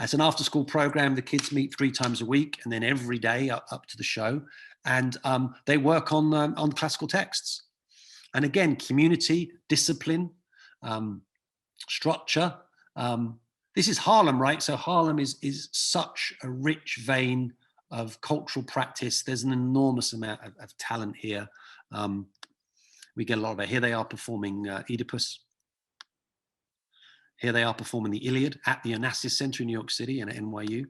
It's an after-school program. The kids meet 3 times a week, and then every day up to the show, and they work on classical texts. And again, community, discipline, structure. This is Harlem, right? So Harlem is such a rich vein of cultural practice. There's an enormous amount of talent here. We get a lot of it. Here they are performing Oedipus. Here they are performing the Iliad at the Onassis Center in New York City and at NYU.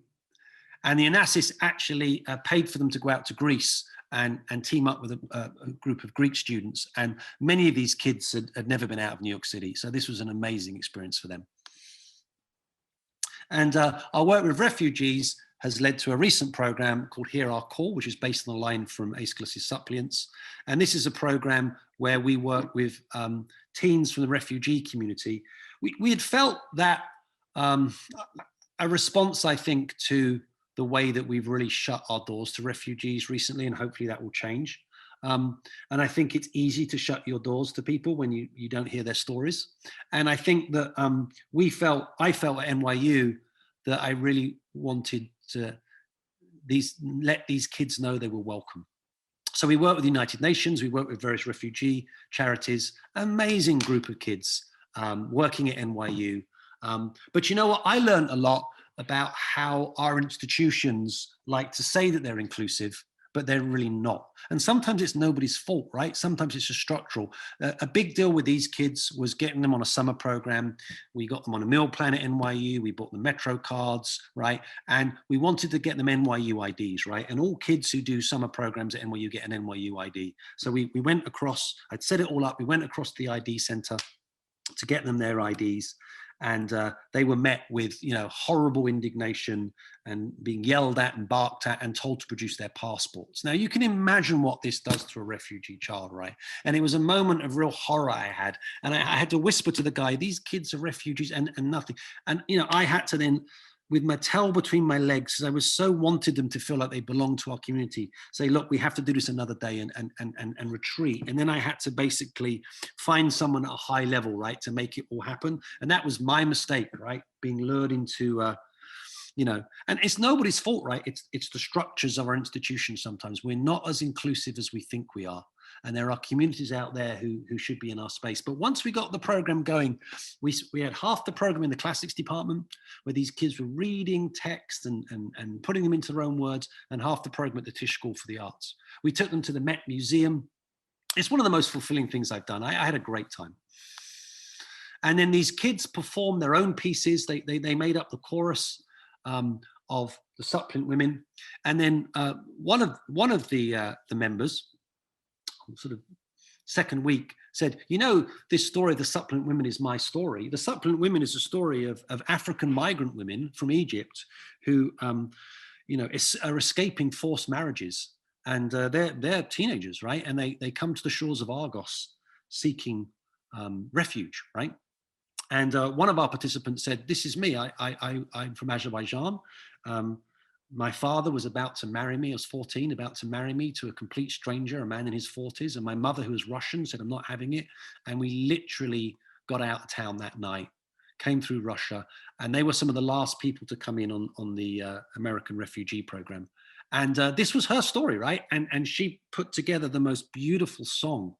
And the Onassis actually paid for them to go out to Greece and team up with a group of Greek students. And many of these kids had never been out of New York City. So this was an amazing experience for them. And our work with refugees has led to a recent program called Hear Our Call, which is based on a line from Aeschylus' Suppliants. And this is a program where we work with teens from the refugee community. We had felt that a response, I think, to the way that we've really shut our doors to refugees recently, and hopefully that will change. And I think it's easy to shut your doors to people when you don't hear their stories. And I think that I felt at NYU that I really wanted to let these kids know they were welcome. So we worked with the United Nations, we worked with various refugee charities, amazing group of kids working at NYU. But you know what? I learned a lot about how our institutions like to say that they're inclusive, but they're really not. And sometimes it's nobody's fault, right? Sometimes it's just structural. A big deal with these kids was getting them on a summer program. We got them on a meal plan at NYU. We bought them Metro cards, right? And we wanted to get them NYU IDs, right? And all kids who do summer programs at NYU get an NYU ID. So we went across, I'd set it all up. We went across the ID center to get them their IDs. And they were met with, horrible indignation and being yelled at and barked at and told to produce their passports. Now, you can imagine what this does to a refugee child, right? And it was a moment of real horror I had. And I had to whisper to the guy, these kids are refugees and nothing. And, I had to then, with my tail between my legs, because I was so wanted them to feel like they belong to our community, say, look, we have to do this another day and retreat. And then I had to basically find someone at a high level, right, to make it all happen. And that was my mistake, right, being lured into, and it's nobody's fault, right? It's the structures of our institutions sometimes. We're not as inclusive as we think we are. And there are communities out there who should be in our space. But once we got the program going, we had half the program in the classics department, where these kids were reading text and putting them into their own words, and half the program at the Tisch School for the Arts. We took them to the Met Museum. It's one of the most fulfilling things I've done. I had a great time. And then these kids performed their own pieces. They made up the chorus of the Suppliant Women. And then one of the members, sort of second week, said, this story of the Suppliant Women is my story. The Suppliant Women is a story of African migrant women from Egypt who, are escaping forced marriages. And they're teenagers, right? And they come to the shores of Argos seeking refuge, right? And one of our participants said, this is me. I'm from Azerbaijan. My father was about to marry me. I was 14, about to marry me to a complete stranger, a man in his 40s. And my mother, who was Russian, said, I'm not having it. And we literally got out of town that night, came through Russia. And they were some of the last people to come in on the American refugee program. And this was her story, right? And she put together the most beautiful song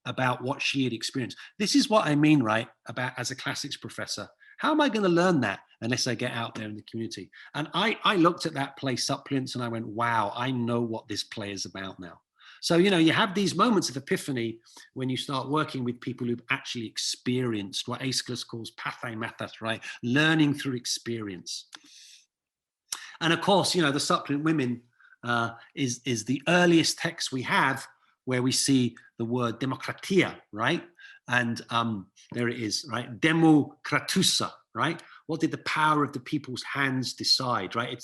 about what she had experienced. This is what I mean, right, about as a classics professor. How am I going to learn that unless I get out there in the community? And I looked at that play Suppliants and I went, wow, I know what this play is about now. So, you have these moments of epiphany when you start working with people who've actually experienced what Aeschylus calls pathemathos, right? Learning through experience. And of course, the Suppliant Women is the earliest text we have where we see the word demokratia, right? And there it is, right? Demokratusa, right? What did the power of the people's hands decide, right?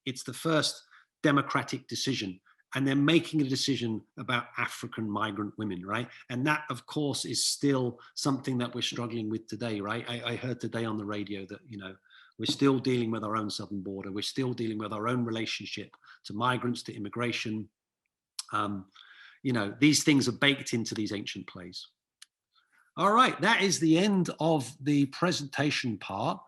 It's the first democratic decision. And they're making a decision about African migrant women, right? And that, of course, is still something that we're struggling with today, right? I heard today on the radio that, we're still dealing with our own southern border. We're still dealing with our own relationship to migrants, to immigration. These things are baked into these ancient plays. All right, that is the end of the presentation part.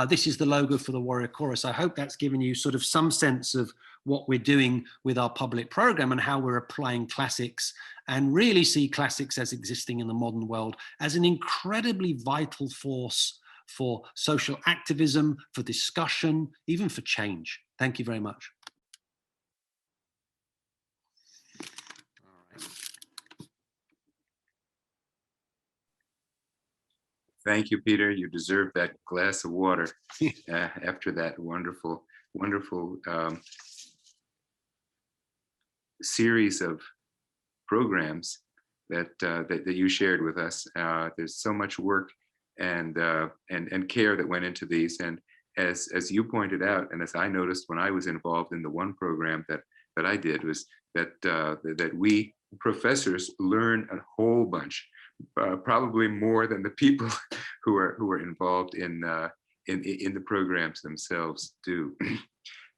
This is the logo for the Warrior Chorus. I hope that's given you sort of some sense of what we're doing with our public program and how we're applying classics, and really see classics as existing in the modern world as an incredibly vital force for social activism, for discussion, even for change. Thank you very much. Thank you, Peter. You deserve that glass of water after that wonderful, wonderful series of programs that you shared with us. There's so much work and care that went into these. And as you pointed out, and as I noticed when I was involved in the one program that I did, was that we professors learn a whole bunch. Probably more than the people who are involved in the programs themselves do,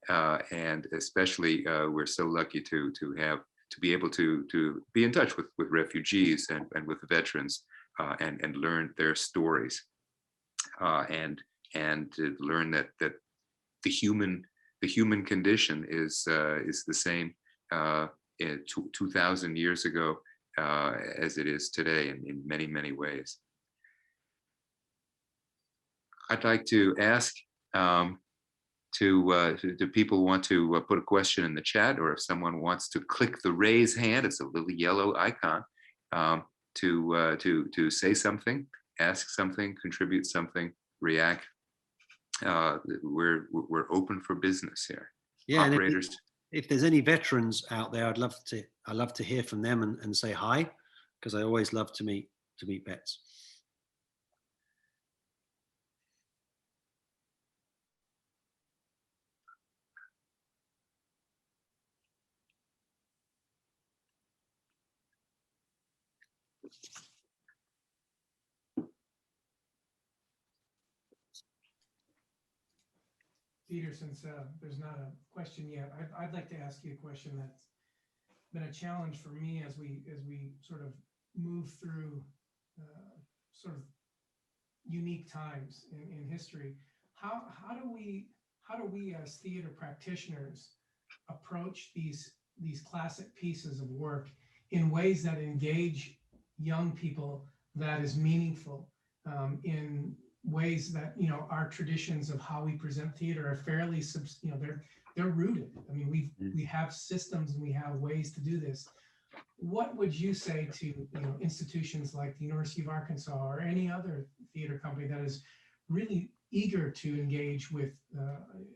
and especially we're so lucky to have be able to be in touch with refugees and with veterans, and learn their stories, and to learn that the human condition is the same 2,000 years ago as it is today in many ways. I'd like to ask, do people want to put a question in the chat, or if someone wants to click the raise hand, it's a little yellow icon, to say something, ask something, contribute something, react. We're open for business here. Yeah, Operators. If there's any veterans out there, I'd love to hear from them and say hi, because I always love to meet vets. Peter, since there's not a question yet, I'd like to ask you a question that's been a challenge for me as we sort of move through sort of unique times in history. How do we as theater practitioners approach these classic pieces of work in ways that engage young people, that is meaningful, in ways that, you know, our traditions of how we present theater are fairly, you know, they're rooted. I mean, we have systems and we have ways to do this. What would you say to, you know, institutions like the University of Arkansas or any other theater company that is really eager to engage with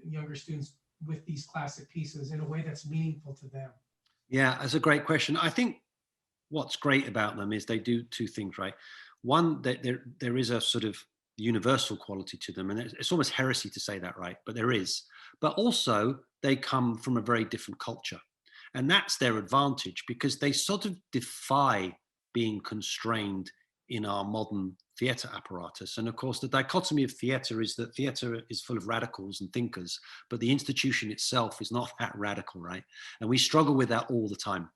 younger students with these classic pieces in a way that's meaningful to them? Yeah, that's a great question. I think what's great about them is they do two things, right? One, that there is a sort of universal quality to them, and it's almost heresy to say that, right? But there is. But also they come from a very different culture, and that's their advantage, because they sort of defy being constrained in our modern theatre apparatus. And of course, the dichotomy of theatre is that theatre is full of radicals and thinkers, but the institution itself is not that radical, right? And we struggle with that all the time.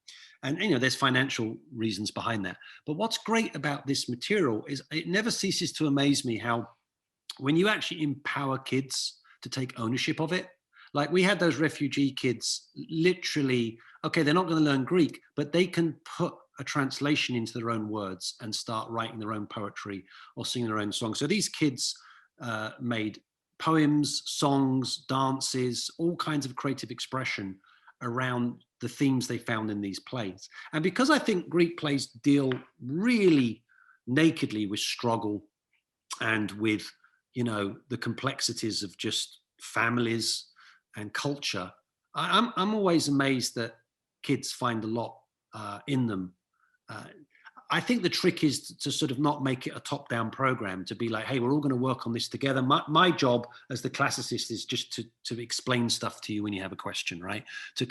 And, you know, there's financial reasons behind that. But what's great about this material is it never ceases to amaze me how, when you actually empower kids to take ownership of it, like we had those refugee kids literally, okay, they're not going to learn Greek, but they can put a translation into their own words and start writing their own poetry or singing their own songs. So these kids made poems, songs, dances, all kinds of creative expression around the themes they found in these plays. And because I think Greek plays deal really nakedly with struggle and with, you know, the complexities of just families and culture, I'm always amazed that kids find a lot in them. I think the trick is to sort of not make it a top-down program, to be like, hey, we're all going to work on this together. My job as the classicist is just to explain stuff to you when you have a question, right? To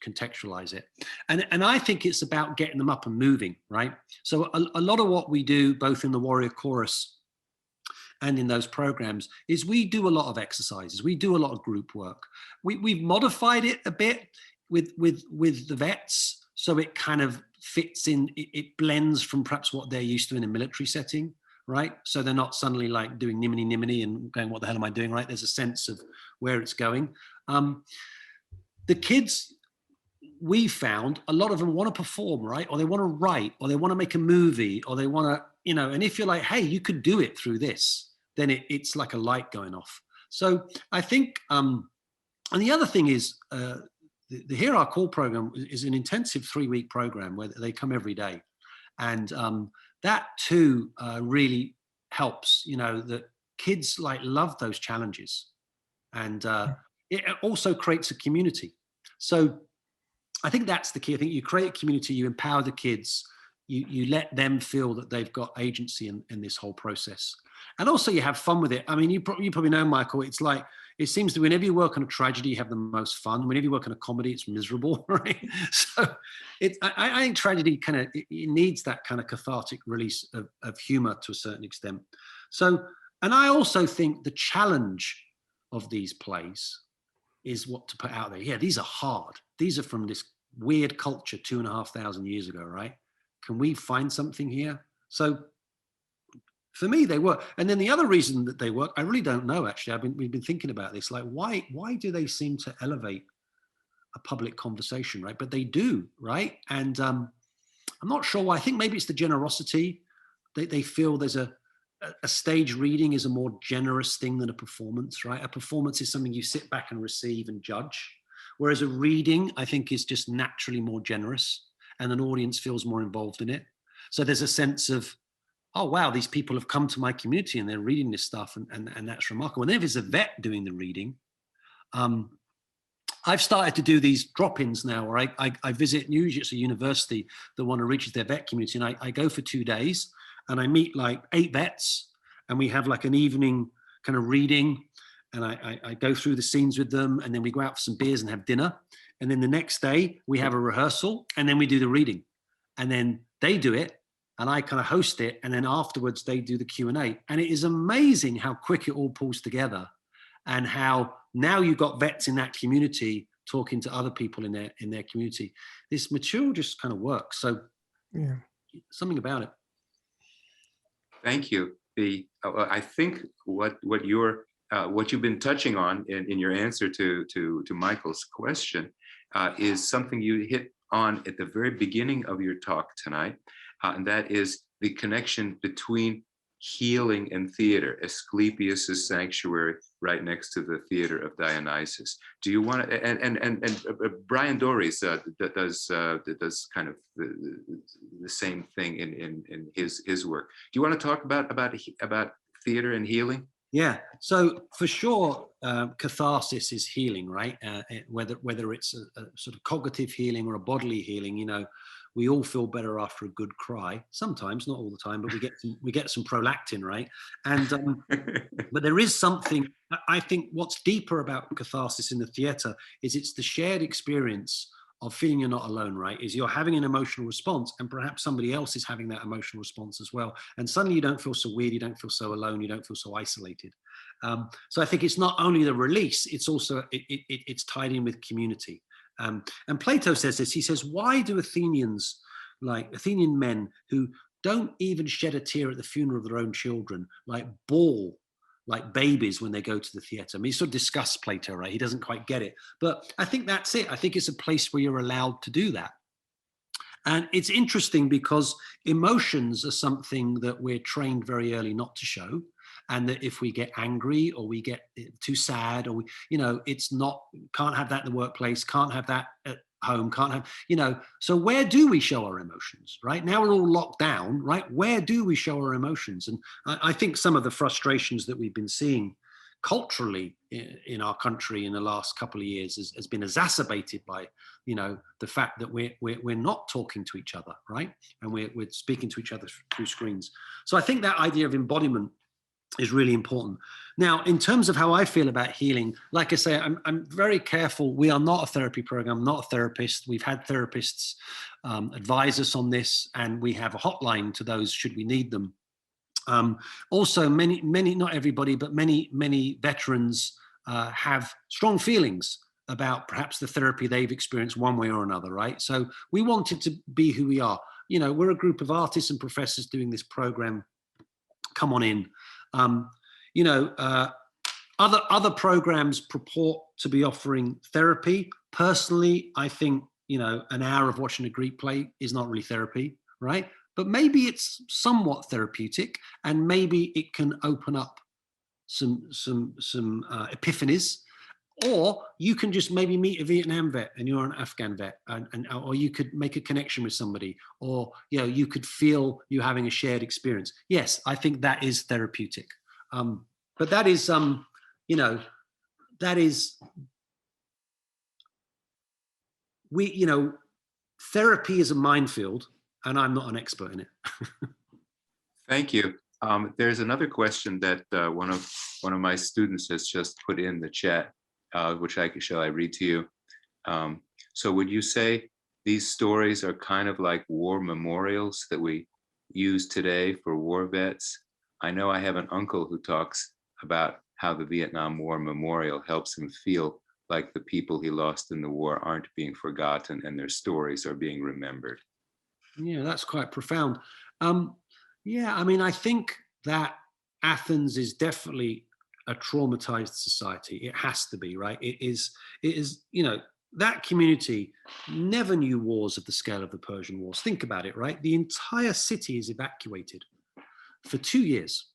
contextualize it. And I think it's about getting them up and moving, right? So a lot of what we do, both in the Warrior Chorus and in those programs, is we do a lot of exercises. We do a lot of group work. We've modified it a bit with the vets, so it kind of fits in, it blends from perhaps what they're used to in a military setting, right? So they're not suddenly like doing nimini nimini and going, what the hell am I doing, right? There's a sense of where it's going. The kids, we found a lot of them want to perform, right? Or they want to write, or they want to make a movie, or they want to, you know, and if you're like, hey, you could do it through this, then it's like a light going off. So I think, and the other thing is, the Hear Our Call program is an intensive 3-week program where they come every day. And that too really helps, you know, that kids like love those challenges. And it also creates a community. So I think that's the key. I think you create a community, you empower the kids, you let them feel that they've got agency in this whole process. And also you have fun with it. I mean, you probably know, Michael, it's like, it seems that whenever you work on a tragedy, you have the most fun. Whenever you work on a comedy, it's miserable, right? So I think tragedy kind of, it needs that kind of cathartic release of humor to a certain extent. So, and I also think the challenge of these plays is what to put out there. Yeah, these are hard. These are from this weird culture 2,500 years ago, right? Can we find something here? So for me, they work. And then the other reason that they work, I really don't know, actually. We've been thinking about this, like why do they seem to elevate a public conversation, right? But they do, right? And I'm not sure why. I think maybe it's the generosity. They feel there's a stage reading is a more generous thing than a performance, right? A performance is something you sit back and receive and judge. Whereas a reading, I think, is just naturally more generous and an audience feels more involved in it. So there's a sense of, oh, wow, these people have come to my community and they're reading this stuff and that's remarkable. And then if it's a vet doing the reading, I've started to do these drop-ins now where I visit, usually it's a university that want to reach their vet community, and I go for 2 days and I meet like 8 vets and we have like an evening kind of reading, and I go through the scenes with them, and then we go out for some beers and have dinner. And then the next day we have a rehearsal, and then we do the reading, and then they do it and I kind of host it. And then afterwards they do the Q&A. And it is amazing how quick it all pulls together, and how now you've got vets in that community talking to other people in their community. This material just kind of works. So Yeah. something about it. Thank you. I think what you've been touching on in your answer to Michael's question is something you hit on at the very beginning of your talk tonight, and that is the connection between healing and theater. Asclepius's sanctuary right next to the theater of Dionysus. Do you want to? And Brian Dories does kind of the same thing in his work. Do you want to talk about theater and healing? Yeah, so for sure, catharsis is healing, right? Whether it's a sort of cognitive healing or a bodily healing, you know, we all feel better after a good cry. Sometimes, not all the time, but we get some prolactin, right? And but there is something. I think what's deeper about catharsis in the theatre is it's the shared experience of feeling you're not alone, right? Is you're having an emotional response, and perhaps somebody else is having that emotional response as well. And suddenly you don't feel so weird, you don't feel so alone, you don't feel so isolated. So I think it's not only the release, it's also, it's tied in with community. And Plato says this, he says, why do Athenian men who don't even shed a tear at the funeral of their own children, like bawl like babies when they go to the theatre? I mean, he sort of discusses Plato, right? He doesn't quite get it. But I think that's it. I think it's a place where you're allowed to do that. And it's interesting because emotions are something that we're trained very early not to show. And that if we get angry or we get too sad, or it's not, can't have that in the workplace, can't have that at home, can't have, so where do we show our emotions, right? Now we're all locked down, right? Where do we show our emotions? And I think some of the frustrations that we've been seeing culturally in our country in the last couple of years has been exacerbated by, the fact that we're not talking to each other, right? And we're speaking to each other through screens. So I think that idea of embodiment is really important. Now, in terms of how I feel about healing, like I say, I'm very careful. We are not a therapy program, not a therapist. We've had therapists advise us on this, and we have a hotline to those should we need them. Also, many, not everybody, but many veterans have strong feelings about perhaps the therapy they've experienced one way or another, right? So we wanted to be who we are. We're a group of artists and professors doing this program. Come on in. Other programs purport to be offering therapy. Personally, I think, an hour of watching a Greek play is not really therapy, right? But maybe it's somewhat therapeutic, and maybe it can open up some epiphanies. Or you can just maybe meet a Vietnam vet and you're an Afghan vet, or you could make a connection with somebody, or you could feel you having a shared experience. Yes, I think that is therapeutic. But that is therapy is a minefield, and I'm not an expert in it. Thank you. There's another question that one of my students has just put in the chat, which shall I read to you? So would you say these stories are kind of like war memorials that we use today for war vets? I know I have an uncle who talks about how the Vietnam War Memorial helps him feel like the people he lost in the war aren't being forgotten and their stories are being remembered. Yeah, that's quite profound. Yeah, I mean, I think that Athens is definitely a traumatized society. It has to be, right? It is, that community never knew wars of the scale of the Persian Wars. Think about it, right? The entire city is evacuated for 2 years,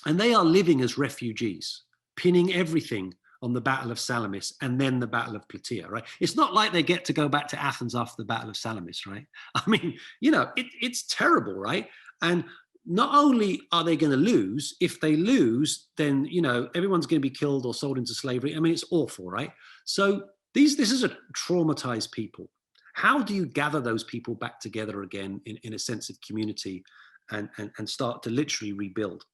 and they are living as refugees, pinning everything on the Battle of Salamis and then the Battle of Plataea, right? It's not like they get to go back to Athens after the Battle of Salamis, right? I mean, it's terrible, right? And not only are they going to lose, if they lose, then, everyone's going to be killed or sold into slavery. I mean, it's awful, right? So this is a traumatized people. How do you gather those people back together again in a sense of community and start to literally rebuild?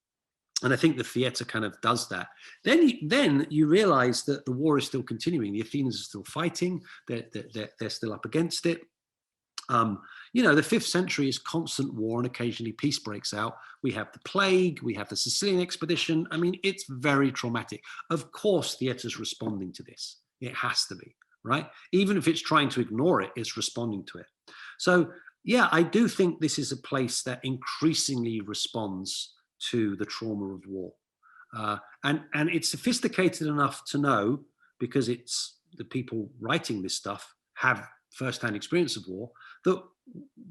And I think the theatre kind of does that. Then you realize that the war is still continuing. The Athenians are still fighting. They're still up against it. The 5th century is constant war, and occasionally peace breaks out. We have the plague. We have the Sicilian expedition. I mean, it's very traumatic. Of course, theatre's responding to this. It has to be, right? Even if it's trying to ignore it, it's responding to it. So, yeah, I do think this is a place that increasingly responds to the trauma of war. And it's sophisticated enough to know, because it's the people writing this stuff have firsthand experience of war, that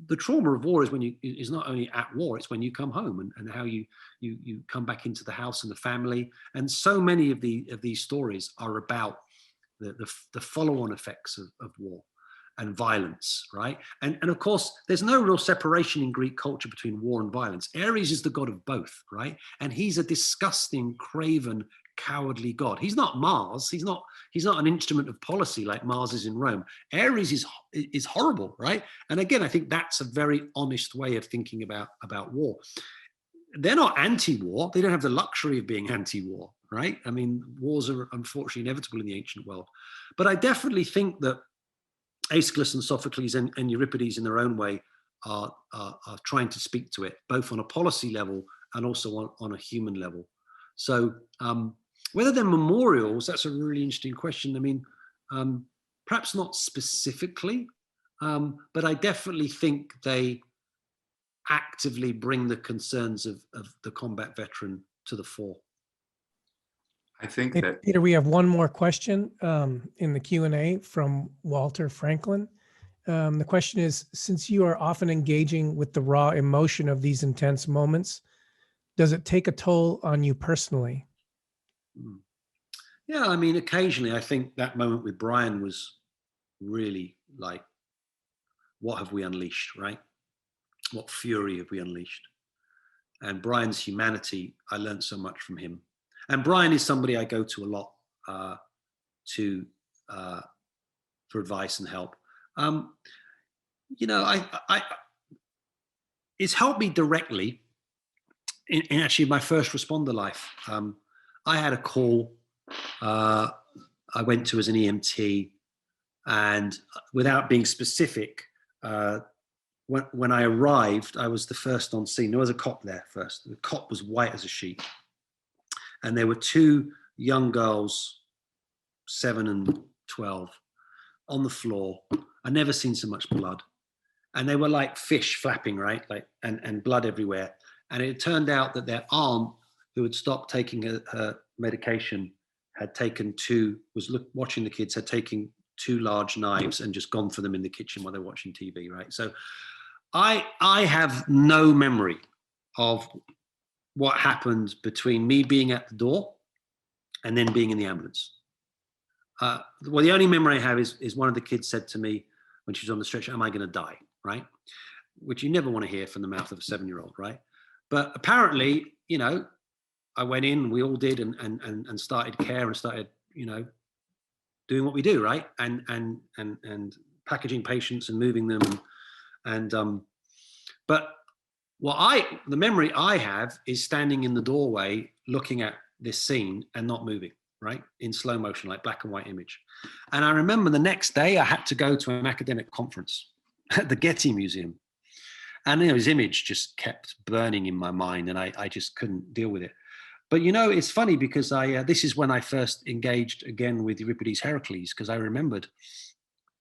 the trauma of war is not only at war, it's when you come home and how you come back into the house and the family. And so many of these stories are about the follow-on effects of war and violence, right? And of course, there's no real separation in Greek culture between war and violence. Ares is the god of both, right? And he's a disgusting, craven, cowardly god. He's not Mars. He's not an instrument of policy like Mars is in Rome. Ares is horrible, right? And again, I think that's a very honest way of thinking about war. They're not anti-war. They don't have the luxury of being anti-war, right? I mean, wars are unfortunately inevitable in the ancient world. But I definitely think that Aeschylus and Sophocles and Euripides in their own way are trying to speak to it, both on a policy level and also on a human level. So whether they're memorials, that's a really interesting question. I mean, perhaps not specifically, but I definitely think they actively bring the concerns of the combat veteran to the fore. I think Hey, that Peter, we have one more question in the Q&A from Walter Franklin. The question is, since you are often engaging with the raw emotion of these intense moments, does it take a toll on you personally? Yeah, I mean, occasionally I think that moment with Brian was really like, what have we unleashed, right? What fury have we unleashed? And Brian's humanity, I learned so much from him. And Brian is somebody I go to a lot for advice and help. It's helped me directly in actually my first responder life. I had a call I went to as an EMT, and without being specific, when I arrived, I was the first on scene. There was a cop there first. The cop was white as a sheet. And there were 2 young girls, 7 and 12, on the floor. I'd never seen so much blood. And they were like fish flapping, right? And blood everywhere. And it turned out that their aunt, who had stopped taking her medication, had taken watching the kids, had taken 2 large knives and just gone for them in the kitchen while they're watching TV, right? So I have no memory of what happened between me being at the door and then being in the ambulance. Well, the only memory I have is one of the kids said to me when she was on the stretcher, "Am I going to die?" Right? Which you never want to hear from the mouth of a 7-year-old, right? But apparently, I went in, we all did, and started care and started, doing what we do, right? And packaging patients and moving them, but the memory I have is standing in the doorway looking at this scene and not moving, right? In slow motion, like black and white image. And I remember the next day I had to go to an academic conference at the Getty Museum. And his image just kept burning in my mind, and I just couldn't deal with it. But you know, it's funny because this is when I first engaged again with Euripides' Heracles, because I remembered,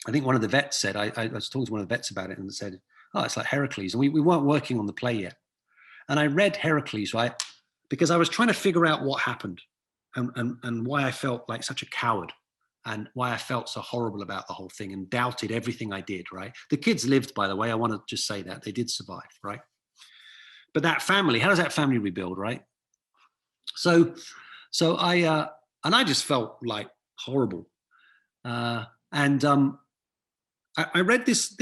I think one of the vets said, I was talking to one of the vets about it and said, oh, it's like Heracles. And we weren't working on the play yet. And I read Heracles, right? Because I was trying to figure out what happened and why I felt like such a coward and why I felt so horrible about the whole thing and doubted everything I did, right? The kids lived, by the way. I want to just say that. They did survive, right? But that family, how does that family rebuild, right? So I just felt like horrible. I read this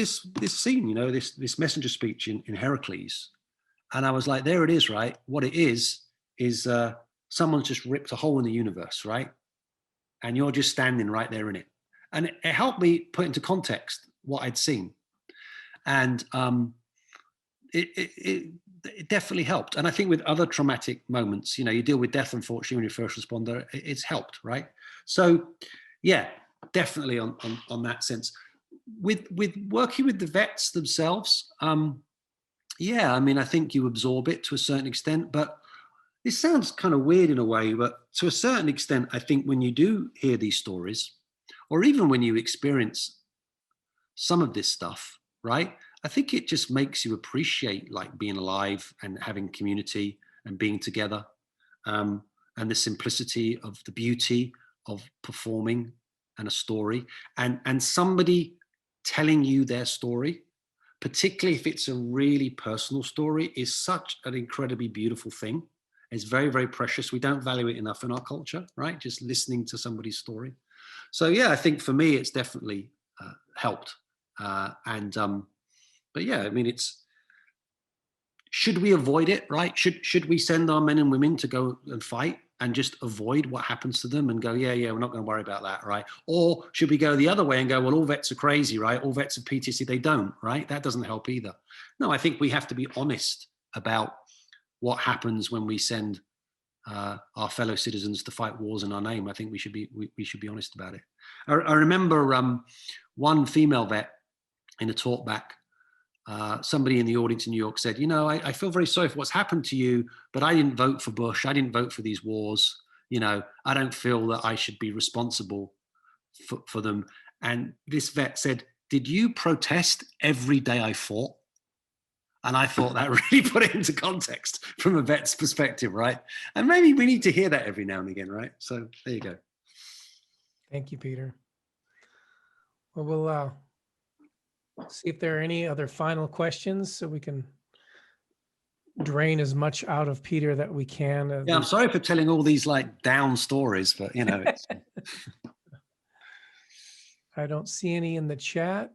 scene, you know, this messenger speech in Heracles, and I was like, there it is, right? What it is someone's just ripped a hole in the universe, right? And you're just standing right there in it. And it helped me put into context what I'd seen, and it definitely helped. And I think with other traumatic moments, you know, you deal with death, unfortunately, when you're a first responder, it's helped, right? So, yeah, definitely on that sense. With working with the vets themselves, yeah, I mean, I think you absorb it to a certain extent, but it sounds kind of weird in a way, but to a certain extent, I think when you do hear these stories, or even when you experience some of this stuff, right? I think it just makes you appreciate like being alive and having community and being together, and the simplicity of the beauty of performing and a story, and somebody telling you their story, particularly if it's a really personal story, is such an incredibly beautiful thing. It's very, very precious. We don't value it enough in our culture, right? Just listening to somebody's story. So yeah, I think for me, it's definitely helped. But yeah, I mean, should we avoid it, right? Should we send our men and women to go and fight and just avoid what happens to them and go, yeah, we're not going to worry about that, right? Or should we go the other way and go, well, all vets are crazy, right? All vets are PTSD. They don't, right? That doesn't help either. No, I think we have to be honest about what happens when we send our fellow citizens to fight wars in our name. I think we should be honest about it. I remember one female vet in a talk back, somebody in the audience in New York said, you know, I feel very sorry for what's happened to you, but I didn't vote for Bush. I didn't vote for these wars. You know, I don't feel that I should be responsible for them. And this vet said, did you protest every day I fought? And I thought that really put it into context from a vet's perspective, right? And maybe we need to hear that every now and again, right? So there you go. Thank you, Peter. Well, we'll see if there are any other final questions so we can drain as much out of Peter that we can. Yeah, I'm sorry for telling all these like down stories, but you know. It's... I don't see any in the chat.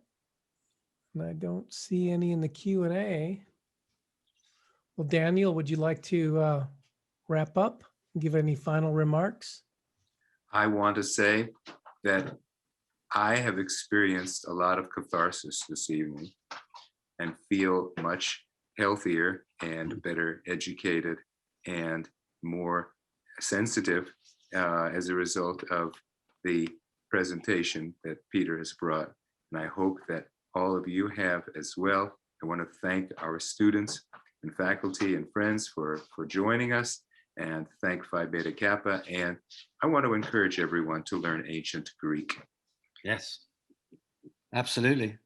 And I don't see any in the Q&A. Well, Daniel, would you like to wrap up and give any final remarks? I want to say that I have experienced a lot of catharsis this evening and feel much healthier and better educated and more sensitive as a result of the presentation that Peter has brought. And I hope that all of you have as well. I want to thank our students and faculty and friends for joining us, and thank Phi Beta Kappa. And I want to encourage everyone to learn ancient Greek. Yes, absolutely.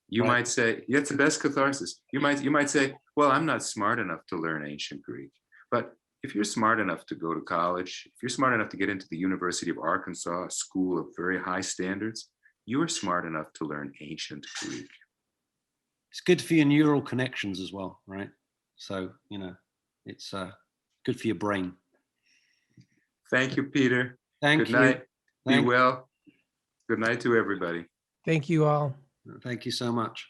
You might say, yeah, it's the best catharsis. You might say, well, I'm not smart enough to learn ancient Greek. But if you're smart enough to go to college, if you're smart enough to get into the University of Arkansas, a school of very high standards, you are smart enough to learn ancient Greek. It's good for your neural connections as well, right? So, you know, it's good for your brain. Thank you, Peter. Thank you. Good night. Be well. Good night to everybody. Thank you all. Thank you so much.